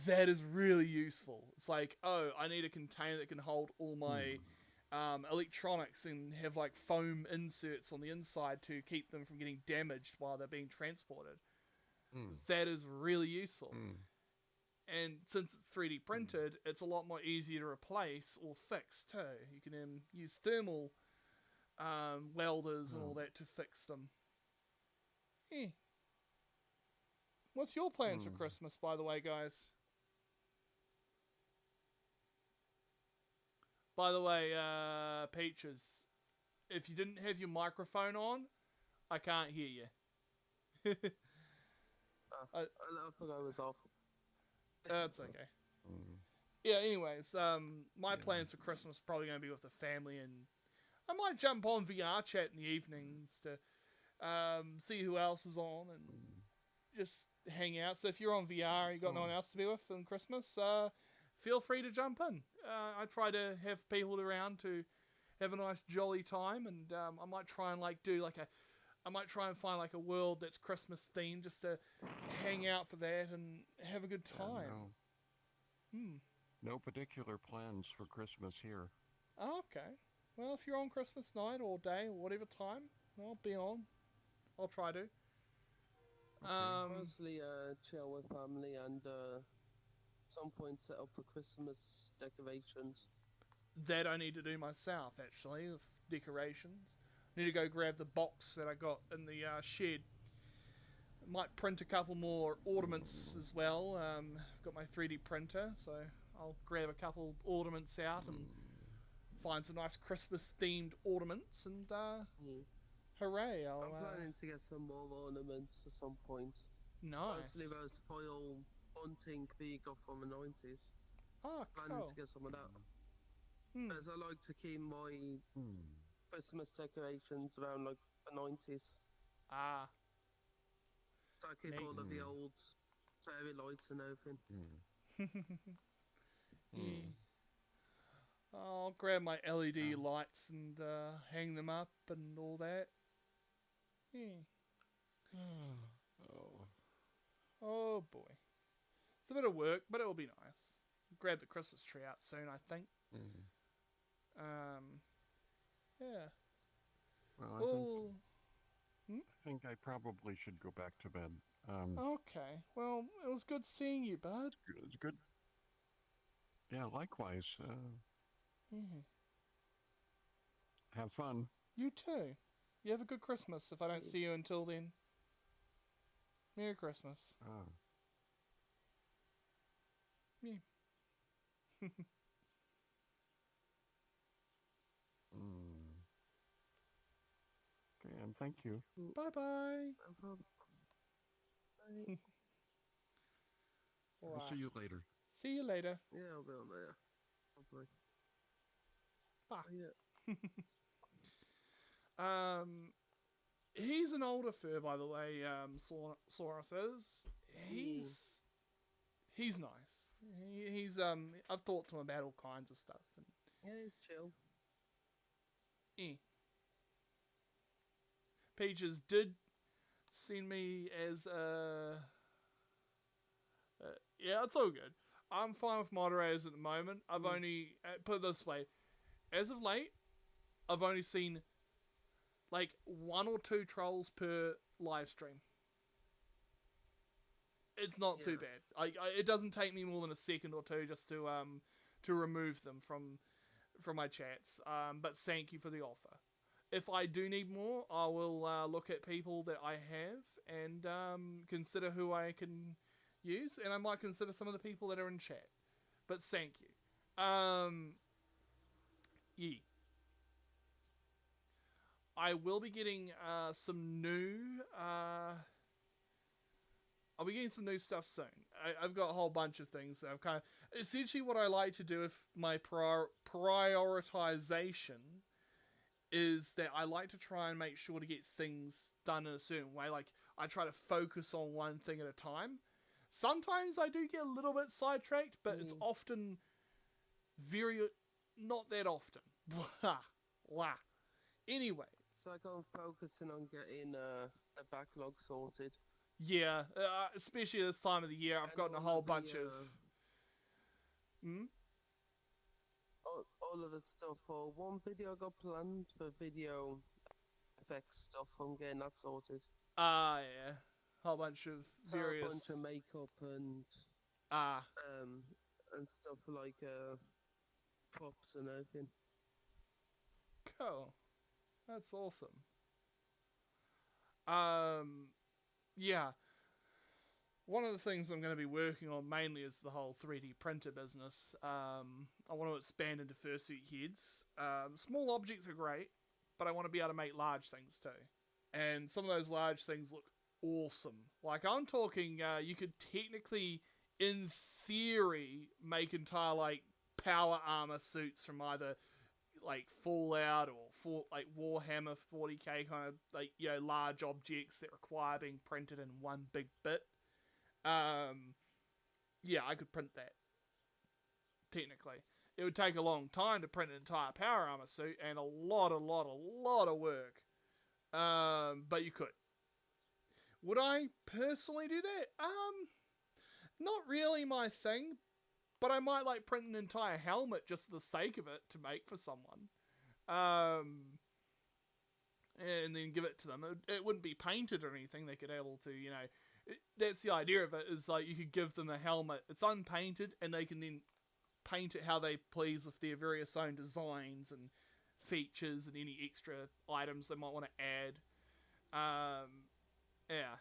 that is really useful. It's like, oh, I need a container that can hold all my electronics and have like foam inserts on the inside to keep them from getting damaged while they're being transported. Mm. That is really useful. Mm. And since it's 3D printed, it's a lot more easier to replace or fix too. You can use thermal welders and all that to fix them. Eh. What's your plans for Hmm. Christmas, by the way, guys? By the way, Peaches, if you didn't have your microphone on, I can't hear you. I forgot I was off. That's okay. Mm. Yeah, anyways, my Yeah. plans for Christmas are probably going to be with the family, and I might jump on VR chat in the evenings to see who else is on and just hang out. So if you're on VR and you got no one else to be with on Christmas, feel free to jump in. I try to have people around to have a nice jolly time, and I might try and I might try and find like a world that's Christmas themed just to hang out for that and have a good Yeah, time. no. No particular plans for Christmas here. Oh, okay. Well, if you're on Christmas night or day or whatever time, I'll be on. I'll try to. Okay. Mostly chill with family and some point set up for Christmas decorations. That I need to do myself, actually, with decorations. Need to go grab the box that I got in the shed. Might print a couple more ornaments as well. I've got my 3D printer, so I'll grab a couple ornaments out and find some nice Christmas-themed ornaments, and hooray! I'm planning to get some more ornaments at some point. Nice. Mostly those foil bunting that you got from the 90s. Oh, Planning cool. to get some of that. Hmm. As I like to keep my Mm. Christmas decorations around like the 90s. Ah. So I keep Neat. all of the old fairy lights and everything. Yeah. I'll grab my LED lights and hang them up and all that. Yeah. Oh. Oh boy. It's a bit of work, but it'll be nice. Grab the Christmas tree out soon, I think. Mm. Yeah. Well, Oh. I think I probably should go back to bed. Okay. Well, it was good seeing you, bud. It's good. Yeah, likewise. Yeah. Have fun. You too. You have a good Christmas if I don't see you until then. Merry Christmas. Oh. Yeah. Okay, and thank you. Bye bye. No problem. I'll see you later. See you later. Yeah, I'll be on there. Probably. Bye. Yeah. He's an older fur, by the way. Sora says he's nice. He's I've talked to him about all kinds of stuff. And, Yeah, it's chill. Peaches did send me as yeah, it's all good. I'm fine with moderators at the moment. I've only put it this way, as of late, I've only seen like 1 or 2 trolls per live stream. It's not too bad. It doesn't take me more than a second or two just to remove them from my chats. But thank you for the offer. If I do need more, I will look at people that I have and consider who I can use, and I might consider some of the people that are in chat. But thank you. Yeah. I will be getting some new. I'll be getting some new stuff soon. I've got a whole bunch of things that I've kind of. Essentially, what I like to do with my prioritization is that I like to try and make sure to get things done in a certain way. Like, I try to focus on one thing at a time. Sometimes I do get a little bit sidetracked, but it's often very not that often. Blah, blah. Anyway, So I'm focusing on getting the backlog sorted. yeah, especially this time of the year, I've And gotten a all whole of the, bunch of... Hmm? all of the stuff for one video I got planned for video effects stuff. I'm getting that sorted. Yeah. Whole bunch of So various... a bunch of makeup Ah, and stuff like props and everything. cool. That's awesome. Yeah. One of the things I'm going to be working on mainly is the whole 3D printer business. I want to expand into fursuit heads. Small objects are great, but I want to be able to make large things too. And some of those large things look awesome. Like, I'm talking, you could technically, in theory, make entire, like, power armor suits from either, like, Fallout or like Warhammer 40k kind of, like, you know, large objects that require being printed in one big bit. Yeah, I could print that. Technically. It would take a long time to print an entire power armor suit and a lot of work. But you could. Would I personally do that? Not really my thing, but I might like print an entire helmet just for the sake of it to make for someone. And then give it to them. It wouldn't be painted or anything. They could able to, you know, that's the idea of it, is like you could give them a helmet. It's unpainted, and they can then paint it how they please with their various own designs and features and any extra items they might want to add. Yeah.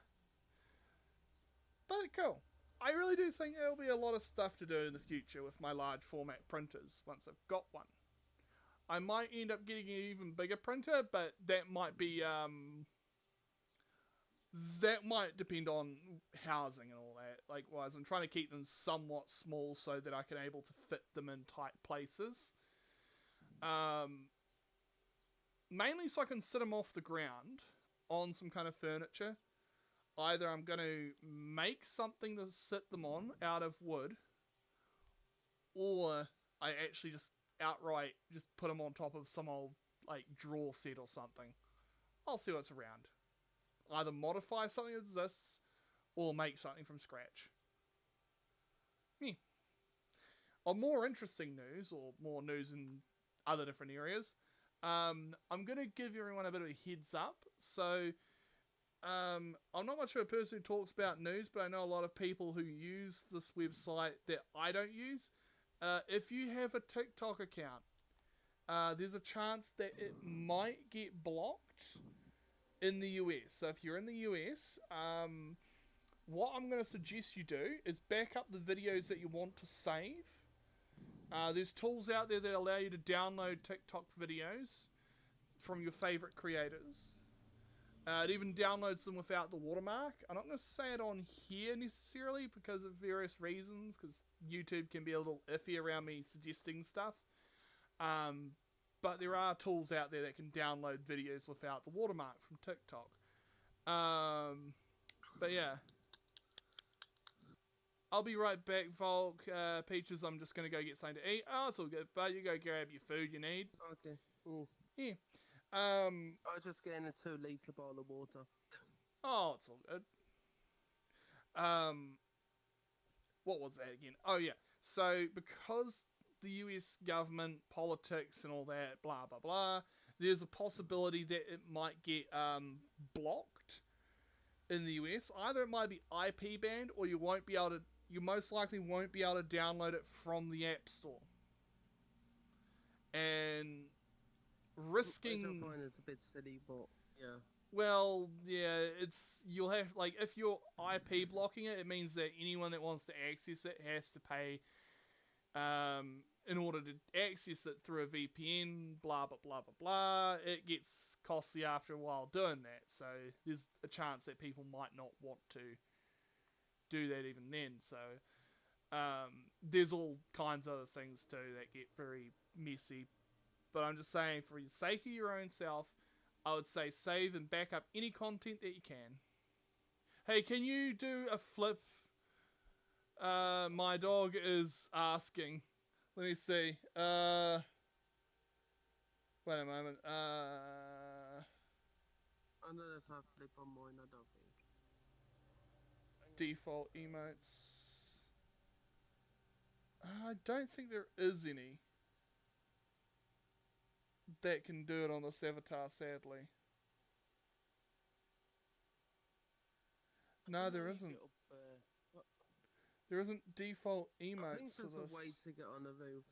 But cool. I really do think there'll be a lot of stuff to do in the future with my large format printers once I've got one. I might end up getting an even bigger printer, but that might be, that might depend on housing and all that. Likewise, I'm trying to keep them somewhat small so that I can able to fit them in tight places. Mainly so I can sit them off the ground on some kind of furniture. Either I'm going to make something to sit them on out of wood, or I actually just outright just put them on top of some old like drawer set or something. I'll see what's around. Either modify something that exists or make something from scratch. Yeah. On more interesting news, or more news in other different areas, I'm going to give everyone a bit of a heads up. So, I'm not much of a person who talks about news, but I know a lot of people who use this website that I don't use. If you have a TikTok account, there's a chance that it might get blocked in the US. So if you're in the US, what I'm going to suggest you do is back up the videos that you want to save. There's tools out there that allow you to download TikTok videos from your favorite creators. It even downloads them without the watermark. I'm not going to say it on here necessarily because of various reasons, because YouTube can be a little iffy around me suggesting stuff. But there are tools out there that can download videos without the watermark from TikTok. But yeah. I'll be right back, Volk. Peaches, I'm just going to go get something to eat. Oh, it's all good, but you go grab your food you need. Okay. Cool. Yeah. I was just getting a 2-litre bottle of water. Oh, it's all good. What was that again? Oh, yeah. So, because the US government, politics and all that, blah, blah, blah, there's a possibility that it might get blocked in the US. Either it might be IP banned, or you most likely won't be able to download it from the App Store. And risking... Which I find it's a bit silly, but yeah. Well, yeah, you'll have, like, if you're IP blocking it, it means that anyone that wants to access it has to pay, in order to access it through a VPN, blah, blah, blah, blah, blah. It gets costly after a while doing that, so there's a chance that people might not want to do that even then, so, there's all kinds of other things too that get very messy, but I'm just saying, for the sake of your own self, I would say save and back up any content that you can. Hey, can you do a flip? My dog is asking. Let me see. Wait a moment. I don't know if I flip on mine, I don't think. Default emotes. I don't think there is any that can do it on this avatar, sadly. No, there isn't. Get up there. There isn't default I think emotes for there's a this. way to get on a roof.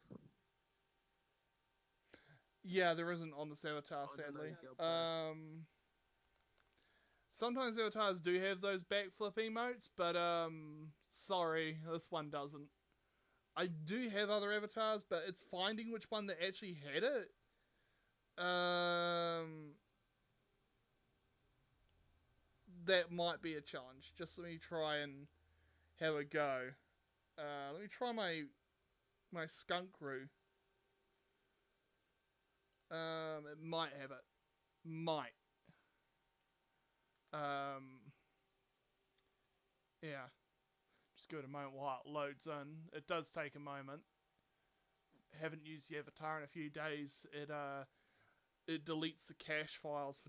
Yeah, there isn't on this avatar, I don't know, sadly. get up there. Sometimes avatars do have those backflip emotes, but sorry, this one doesn't. I do have other avatars, but it's finding which one that actually had it. That might be a challenge. Just let me try and have a go. Let me try my skunk roo. It might have it. Might. Yeah. Just give it a moment while it loads in. It does take a moment. Haven't used the avatar in a few days. It deletes the cache files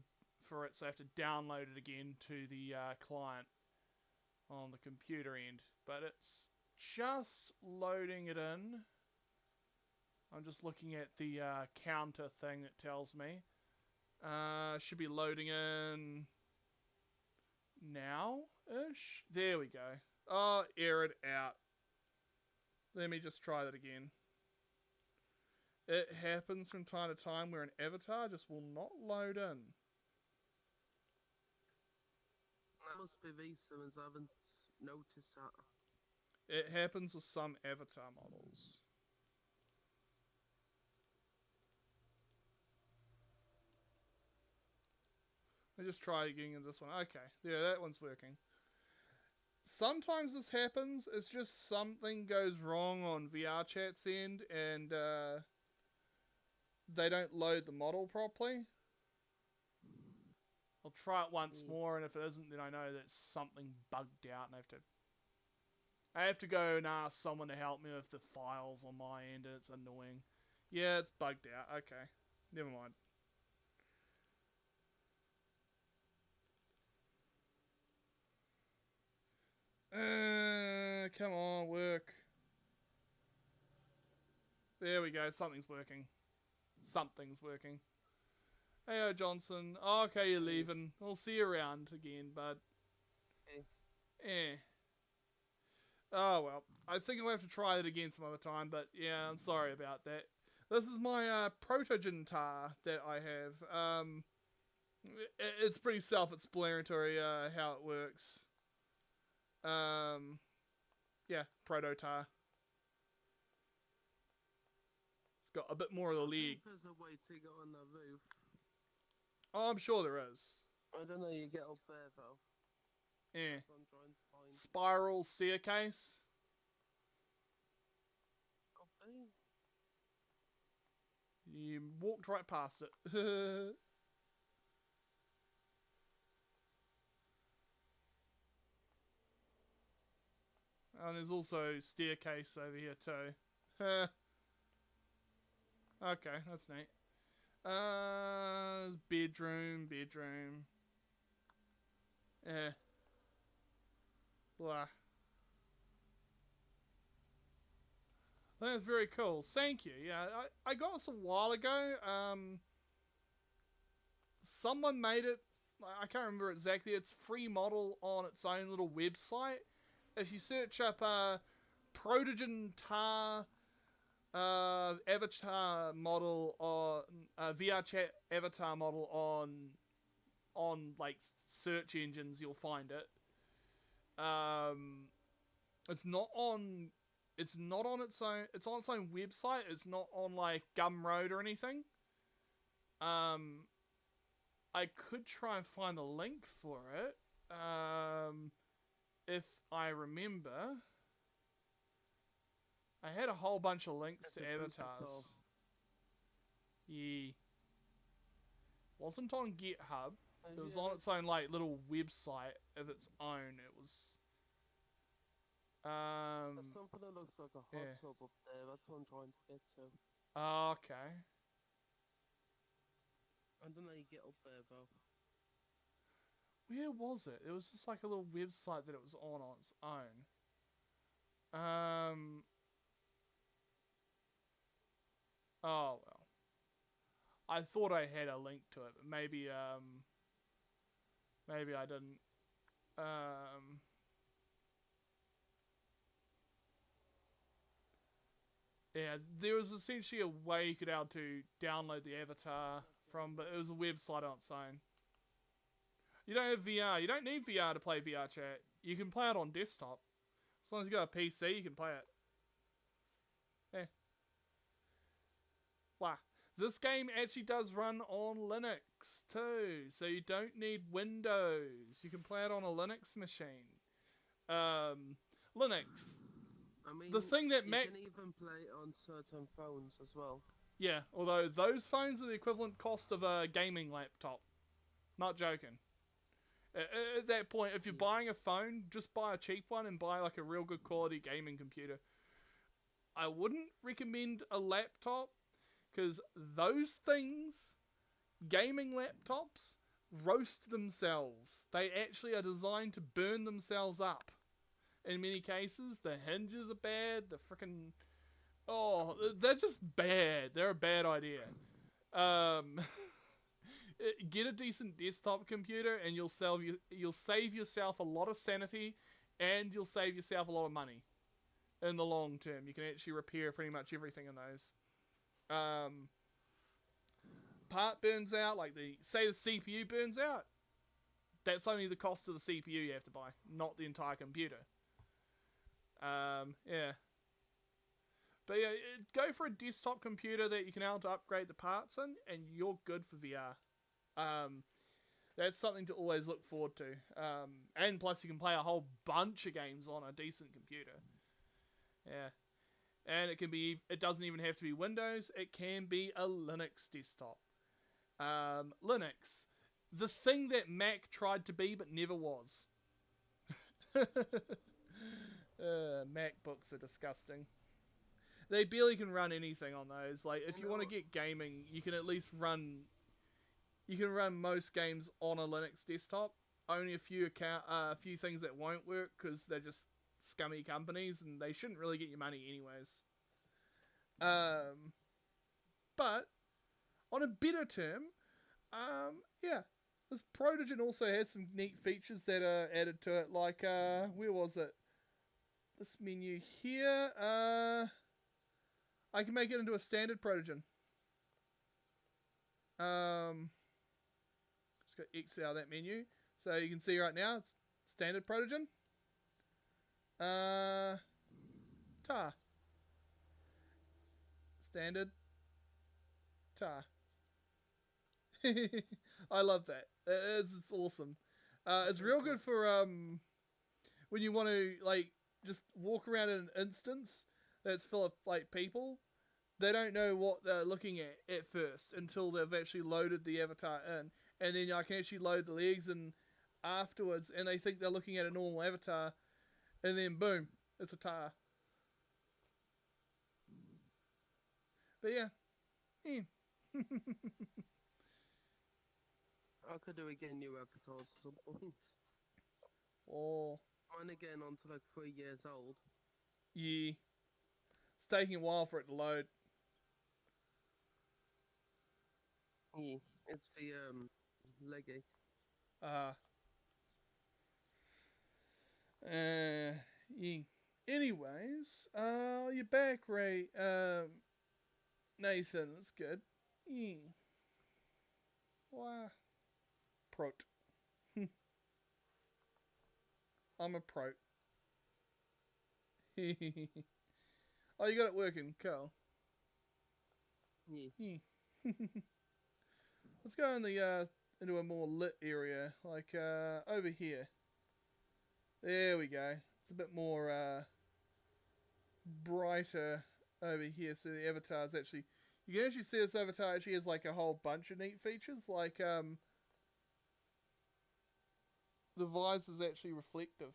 for it, so I have to download it again to the client on the computer end. But it's just loading it in. I'm just looking at the counter thing that tells me. Should be loading in now-ish. There we go. Oh, errored out. Let me just try that again. It happens from time to time where an avatar just will not load in. That must be recent, I haven't noticed that. It happens with some avatar models. Let me just try getting into this one. Okay, yeah, that one's working. Sometimes this happens, it's just something goes wrong on vrchat's end and they don't load the model properly. I'll try it once more, and if it isn't, then I know that something bugged out and I have to go and ask someone to help me with the files on my end, and it's annoying. Yeah, it's bugged out. Okay, never mind. Come on, work. There we go. Something's working. Something's working. Hey, Johnson. Oh, okay, you're leaving. I'll see you around again, bud. Eh. Oh, well. I think I'll have to try it again some other time, but yeah, I'm sorry about that. This is my protogen tar that I have. It's pretty self-explanatory how it works. Yeah, proto-tar. It's got a bit more of the I leg. think there's a way to get on the roof. Oh, I'm sure there is. I don't know, you get up there though. Yeah. So I'm trying to find Spiral staircase. up there. You walked right past it. And there's also staircase over here too. Okay, that's neat. Bedroom. Eh. Blah. That's very cool. Thank you. Yeah, I got this a while ago. Someone made it. I can't remember exactly. It's free model on its own little website. If you search up Protogen Tar avatar model or VRChat avatar model on like search engines, you'll find it. It's not on its own. It's on its own website. It's not on like Gumroad or anything. I could try and find a link for it. If I remember. I had a whole bunch of links to avatars. Yeah. Wasn't on GitHub. It was on its own like little website of its own. It was There's something that looks like a hot tub up there, that's what I'm trying to get to. okay. I don't know how you get up there though. Where was it? It was just like a little website that it was on its own. Oh well. I thought I had a link to it, but maybe maybe I didn't. Yeah, there was essentially a way you could be able to download the avatar from, but it was a website on its own. You don't have VR. You don't need VR to play VR chat. You can play it on desktop. As long as you got a PC, you can play it. Eh. Wow. This game actually does run on Linux too, so you don't need Windows. You can play it on a Linux machine. Linux. I mean, The thing that you Mac... can even play it on certain phones as well. Yeah, although those phones are the equivalent cost of a gaming laptop. Not joking. At that point, if you're buying a phone, just buy a cheap one and buy like a real good quality gaming computer. I wouldn't recommend a laptop, because those things, gaming laptops, roast themselves. They actually are designed to burn themselves up. In many cases, the hinges are bad, the frickin'... Oh, they're just bad. They're a bad idea. Get a decent desktop computer and you'll save yourself a lot of sanity, and you'll save yourself a lot of money in the long term. You can actually repair pretty much everything in those. Part burns out, like say the CPU burns out, that's only the cost of the CPU you have to buy, not the entire computer. Yeah. But yeah, go for a desktop computer that you can able to upgrade the parts in, and you're good for VR. That's something to always look forward to. And plus you can play a whole bunch of games on a decent computer. Yeah. And it doesn't even have to be Windows, it can be a Linux desktop. Linux. The thing that Mac tried to be but never was. MacBooks are disgusting. They barely can run anything on those. Like, if you want to get gaming, you can at least run... You can run most games on a Linux desktop. Only a few things that won't work because they're just scummy companies and they shouldn't really get your money anyways. But on a better term, yeah, this Protogen also has some neat features that are added to it. Like, where was it? This menu here. I can make it into a standard Protogen. Just go exit out of that menu. So you can see right now, it's standard Protogen. Tar. Standard. Tar. I love that. It's awesome. It's real good for when you want to like just walk around in an instance that's full of like people. They don't know what they're looking at first until they've actually loaded the avatar in, and then I can actually load the legs in afterwards, and they think they're looking at a normal avatar, and then boom, it's a tar. But yeah. I could do again new avatars at some point. Oh. Mine again onto like 3 years old. Yeah. It's taking a while for it to load. Yeah, it's the leggy. Yeah. Anyways, you're back, Ray. Nathan, that's good. Yeah. Wow. Prot. I'm a prot. Oh, you got it working. Cool. Yeah. Let's go in the into a more lit area, like over here. There we go. It's a bit more brighter over here. So the avatar's actually, you can actually see this avatar actually has like a whole bunch of neat features, like the visor's actually reflective.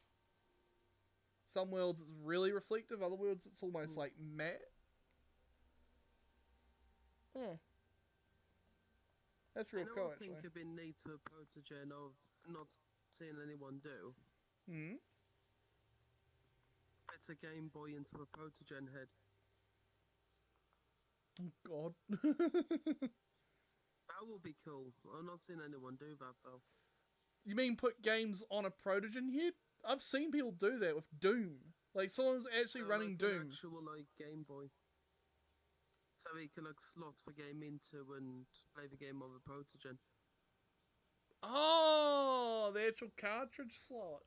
Some worlds it's really reflective, other worlds it's almost like matte. Yeah. That's real cool, I think actually. it'd be neat to a protogen of not seeing anyone do. Hmm. It's a Game Boy into a protogen head. God. That would be cool. I've not seen anyone do that though. You mean put games on a protogen head? I've seen people do that with Doom. Like someone's actually running like an Doom. actual like Game Boy. So he can like slot the game into and play the game on the protogen. Oh, the actual cartridge slot.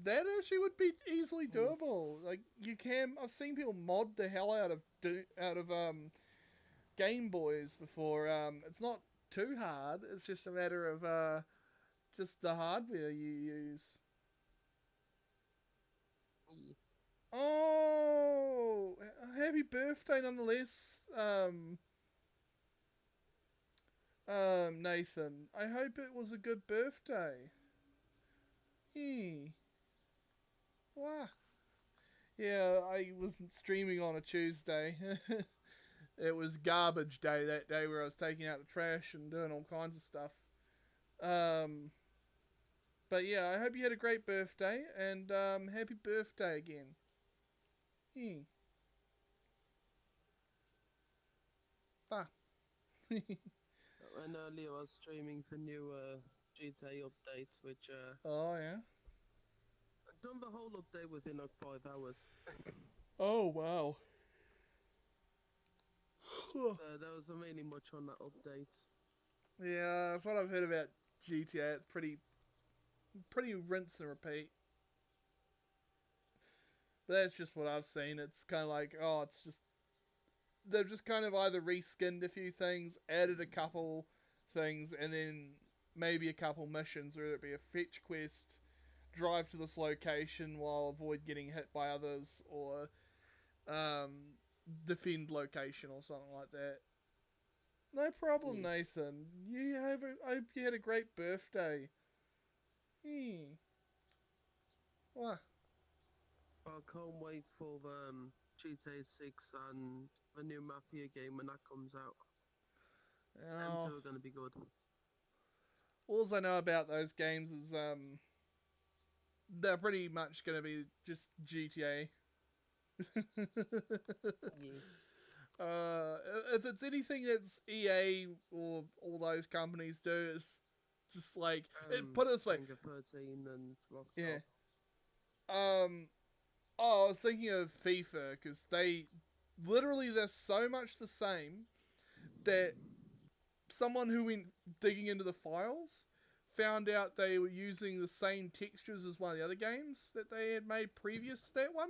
That actually would be easily doable. Like you can, I've seen people mod the hell out of Game Boys before. It's not too hard. It's just a matter of just the hardware you use. Yeah. Oh, happy birthday nonetheless, Nathan. I hope it was a good birthday. Wow. Yeah, I wasn't streaming on a Tuesday. It was garbage day that day where I was taking out the trash and doing all kinds of stuff. Um, but yeah, I hope you had a great birthday and happy birthday again. Ah. And earlier I was streaming for new GTA updates, which Oh yeah. I've done the whole update within like 5 hours. Oh wow. There wasn't really much on that update. Yeah, what I've heard about GTA, it's pretty rinse and repeat. But that's just what I've seen. It's kind of like, oh, it's just they've just kind of either reskinned a few things, added a couple things, and then maybe a couple missions, whether it be a fetch quest, drive to this location while avoid getting hit by others, or um, defend location or something like that. No problem, Nathan. I hope you had a great birthday. Wow. I can't wait for the GTA 6 and the new Mafia game when that comes out. Them Oh, two are gonna be good. all I know about those games is they're pretty much gonna be just GTA. Yeah. If it's anything that's EA or all those companies do, it's just like put it this way. Finger 13 and Rockstar. Yeah. Oh, I was thinking of FIFA because they're so much the same that someone who went digging into the files found out they were using the same textures as one of the other games that they had made previous to that one,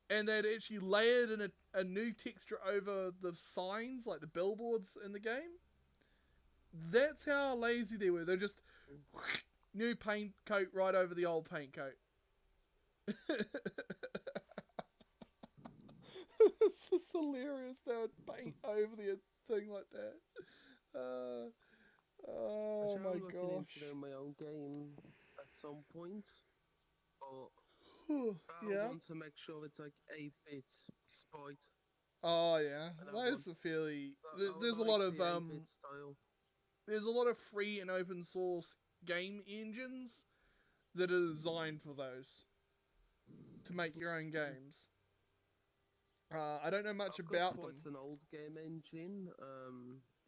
and they'd actually layered in a new texture over the signs, like the billboards in the game. That's how lazy they were. They're just new paint coat right over the old paint coat. It's just hilarious. They would paint over the thing like that. Oh Actually, my I'm looking gosh. into doing my own game at some point, but I Yeah. want to make sure it's like 8-bit sprite. Oh yeah. I don't Those are fairly. I would There's a like lot of the 8-bit style. There's a lot of free and open source game engines that are designed for those to make your own games. I don't know much I've about got them. quite an old game engine,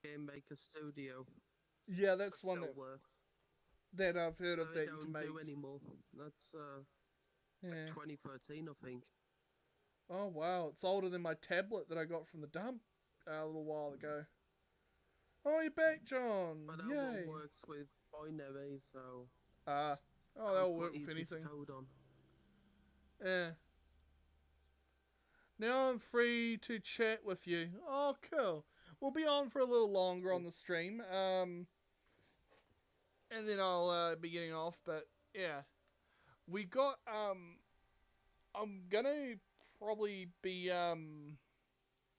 Game Maker Studio. Yeah, that's That one still works. that I've heard of They that you can don't make. do anymore. That's Yeah. 2013, I think. Oh wow, it's older than my tablet that I got from the dump a little while ago. Oh, you're back, John! But that Yay! one works with binary, so Oh, that that'll was work quite with easy to anything. code on. Yeah. Now I'm free to chat with you. Oh, cool. We'll be on for a little longer on the stream. And then I'll be getting off. But yeah, we got. I'm gonna probably be.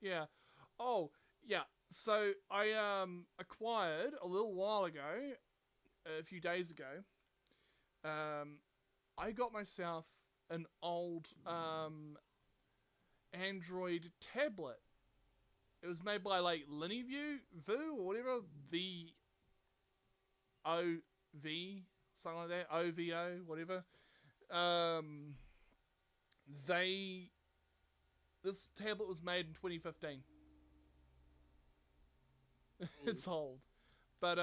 Yeah. Oh, yeah. So I acquired a little while ago, a few days ago. I got myself an old Android tablet. It was made by like Vu or whatever, VU OV, something like that, OVO, whatever. This tablet was made in 2015. It's old, but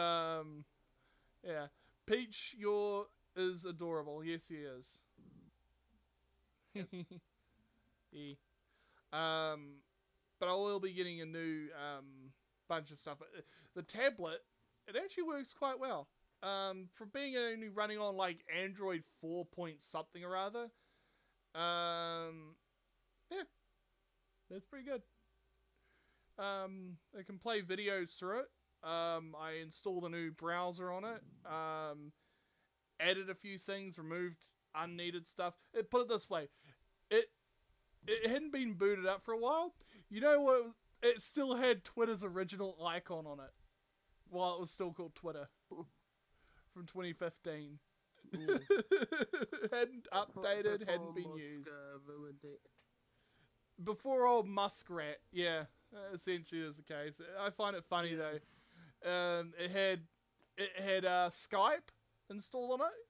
yeah. Peach, is adorable. Yes, he is. Yes. Yeah. But I will be getting a new bunch of stuff. The tablet, it actually works quite well. For being only running on like Android 4 point something or other. Yeah, that's pretty good. I can play videos through it. I installed a new browser on it. Added a few things, removed unneeded stuff. Put it this way, it hadn't been booted up for a while. You know what? It still had Twitter's original icon on it, while it was still called Twitter from 2015. Hadn't updated, hadn't been used. Ruined it. Before old Muskrat, yeah, essentially is the case. I find it funny though. It had Skype installed on it.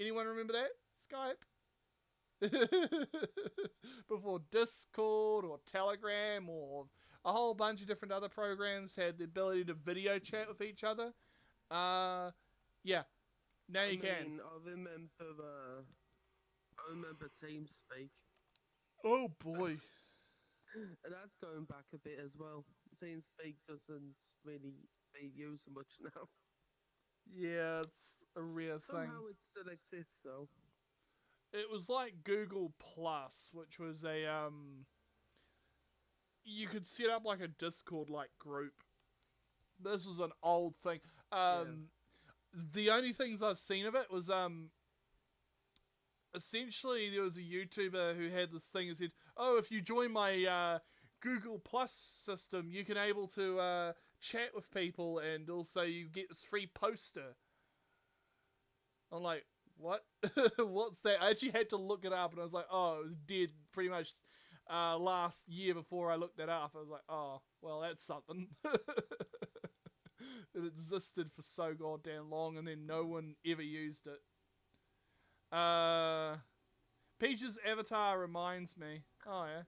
Anyone remember that? Skype? Before Discord or Telegram or a whole bunch of different other programs had the ability to video chat with each other. Yeah. Now you can. I remember TeamSpeak. Oh boy. And that's going back a bit as well. TeamSpeak doesn't really be used much now. Yeah, it's a rare thing. Somehow it still exists, though. It was like Google Plus, which was a you could set up like a Discord like group. This was an old thing. The only things I've seen of it was essentially there was a YouTuber who had this thing and said, "Oh, if you join my Google Plus system, you can able to chat with people and also you get this free poster." I'm like, what? What's that? I actually had to look it up and I was like, oh, it was dead pretty much last year before I looked that up. I was like, oh, well, that's something. It existed for so goddamn long and then no one ever used it. Peach's avatar reminds me. Oh, yeah.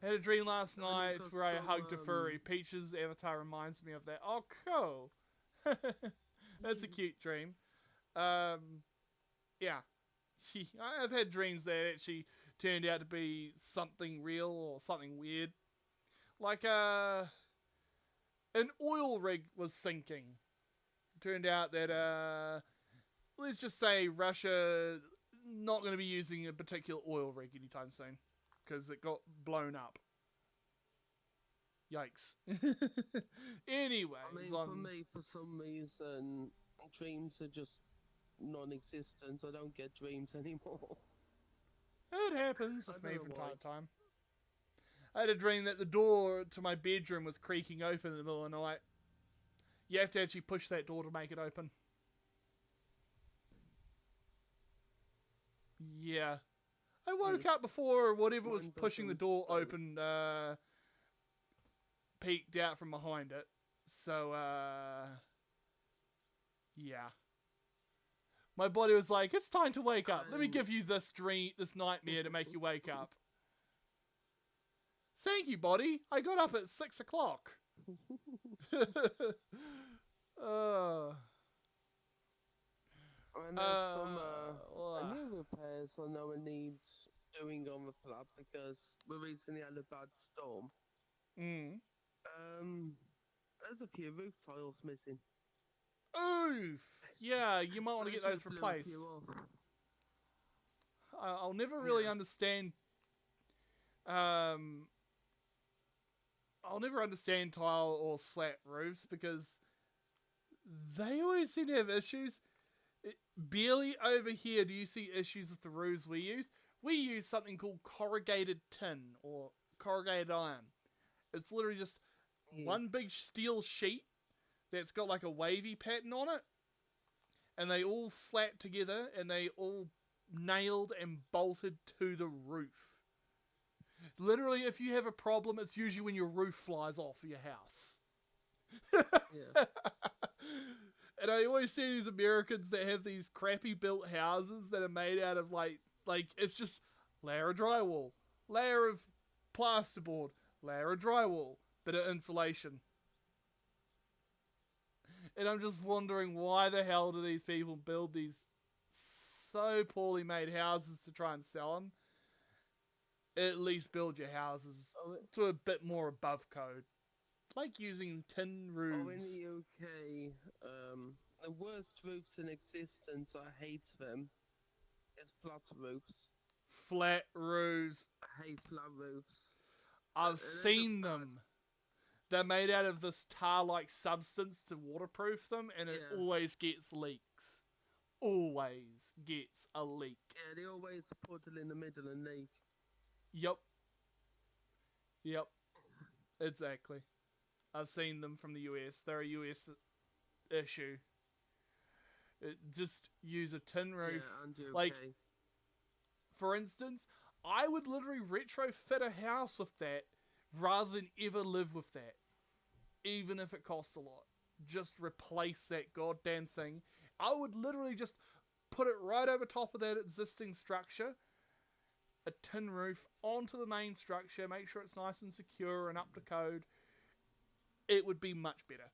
I had a dream last night where I hugged a furry. Peach's avatar reminds me of that. Oh, cool. That's a cute dream. Yeah. I've had dreams that actually turned out to be something real or something weird. Like, an oil rig was sinking. Turned out that, let's just say Russia not going to be using a particular oil rig anytime soon. Because it got blown up. Yikes. Anyway. I mean, for me, for some reason, dreams are just non-existent. I don't get dreams anymore. It happens with me from time to time. I had a dream that the door to my bedroom was creaking open in the middle of the night. You have to actually push that door to make it open. Yeah. I woke up before whatever was pushing the door open peeked out from behind it. So, yeah. My body was like, it's time to wake up. Let me give you this nightmare to make you wake up. Thank you, body. I got up at 6 o'clock. I know some new repairs I know I need doing on the flat because we recently had a bad storm. There's a few roof tiles missing. Oof! Yeah, you might want to get those replaced. I'll never really understand. I'll never understand tile or slat roofs because they always seem to have issues. Barely over here do you see issues with the roofs we use. We use something called corrugated tin or corrugated iron. It's literally just one big steel sheet that's got like a wavy pattern on it. And they all slat together and they all nailed and bolted to the roof. Literally, if you have a problem, it's usually when your roof flies off of your house. And I always see these Americans that have these crappy built houses that are made out of like it's just layer of drywall, layer of plasterboard, layer of drywall, bit of insulation. And I'm just wondering, why the hell do these people build these so poorly made houses to try and sell them? At least build your houses to a bit more above code. Like using tin roofs. Oh, in the UK, the worst roofs in existence, I hate them, is flat roofs. Flat roofs. I hate flat roofs. I've seen them. They're made out of this tar-like substance to waterproof them, and it always gets leaks. Always gets a leak. Yeah, they always put it in the middle and leak. Yep. Exactly. I've seen them from the US. They're a US issue. Just use a tin roof. Yeah, and UK. Like, for instance, I would literally retrofit a house with that rather than ever live with that. Even if it costs a lot. Just replace that goddamn thing. I would literally just put it right over top of that existing structure. A tin roof onto the main structure. Make sure it's nice and secure and up to code. It would be much better.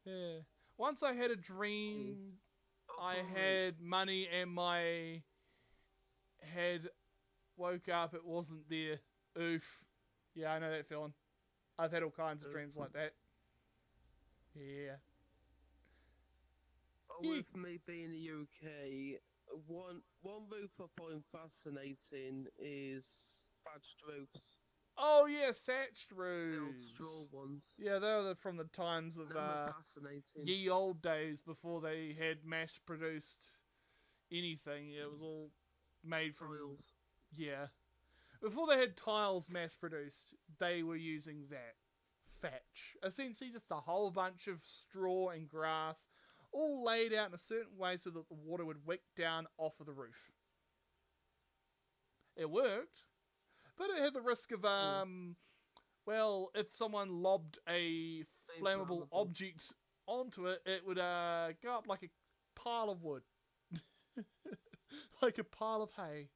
Yeah. Once I had a dream, I had money and my head woke up, it wasn't there. Oof. Yeah, I know that feeling. I've had all kinds of dreams like that. Yeah. With me being in the UK, one roof I find fascinating is thatched roofs. Oh yeah, thatched roofs. The old straw ones. Yeah, they were from the times of fascinating. ye old days before they had mass-produced anything. It was all made from tiles. Yeah. Before they had tiles mass-produced, they were using that. Thatch. Essentially just a whole bunch of straw and grass, all laid out in a certain way so that the water would wick down off of the roof. It worked, but it had the risk of, well, if someone lobbed a flammable object onto it, it would go up like a pile of wood. Like a pile of hay.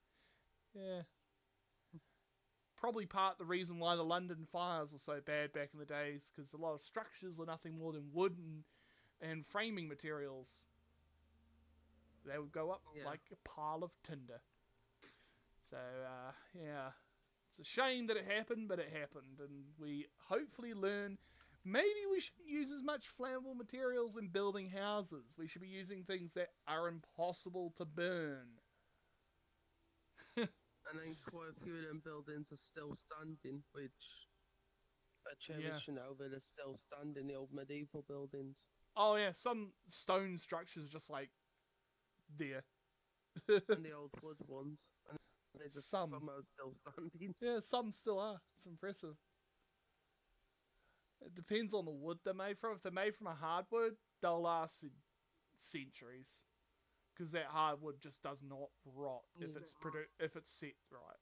Yeah. Probably part the reason why the London fires were so bad back in the days, because a lot of structures were nothing more than wood and framing materials. They would go up like a pile of tinder. So, yeah. It's a shame that it happened, but it happened. And we hopefully learn maybe we shouldn't use as much flammable materials when building houses. We should be using things that are impossible to burn. And then quite a few of them buildings are still standing, which are cherished now, that are still standing, the old medieval buildings. Oh yeah, some stone structures are just like there. And the old wood ones. And they're just somehow still standing. Yeah, some still are. It's impressive. It depends on the wood they're made from. If they're made from a hardwood, they'll last for centuries. Because that hardwood just does not rot if it's set right.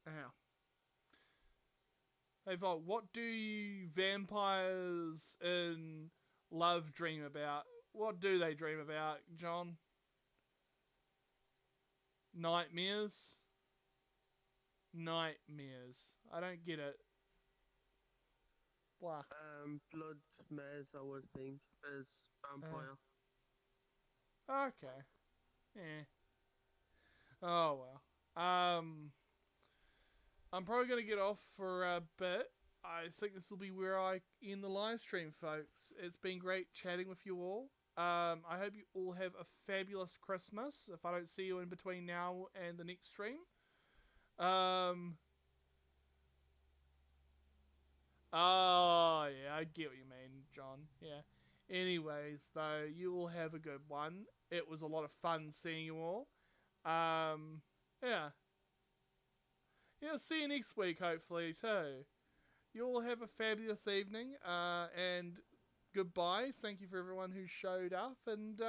Yeah. Hey Vol, what do you vampires in love dream about? What do they dream about, John? Nightmares? Nightmares. I don't get it. Blah. Blood mares, I would think, as vampire. Okay. Yeah. Oh well. I'm probably gonna get off for a bit. I think this will be where I end the live stream, folks. It's been great chatting with you all. I hope you all have a fabulous Christmas. If I don't see you in between now and the next stream. Oh yeah, I get what you mean, John. Yeah. Anyways, though, you all have a good one. It was a lot of fun seeing you all. Yeah. Yeah, see you next week, hopefully, too. You all have a fabulous evening, and goodbye. Thank you for everyone who showed up, and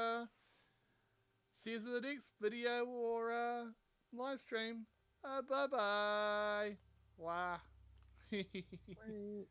see you in the next video or live stream. Bye-bye. Wow. Bye.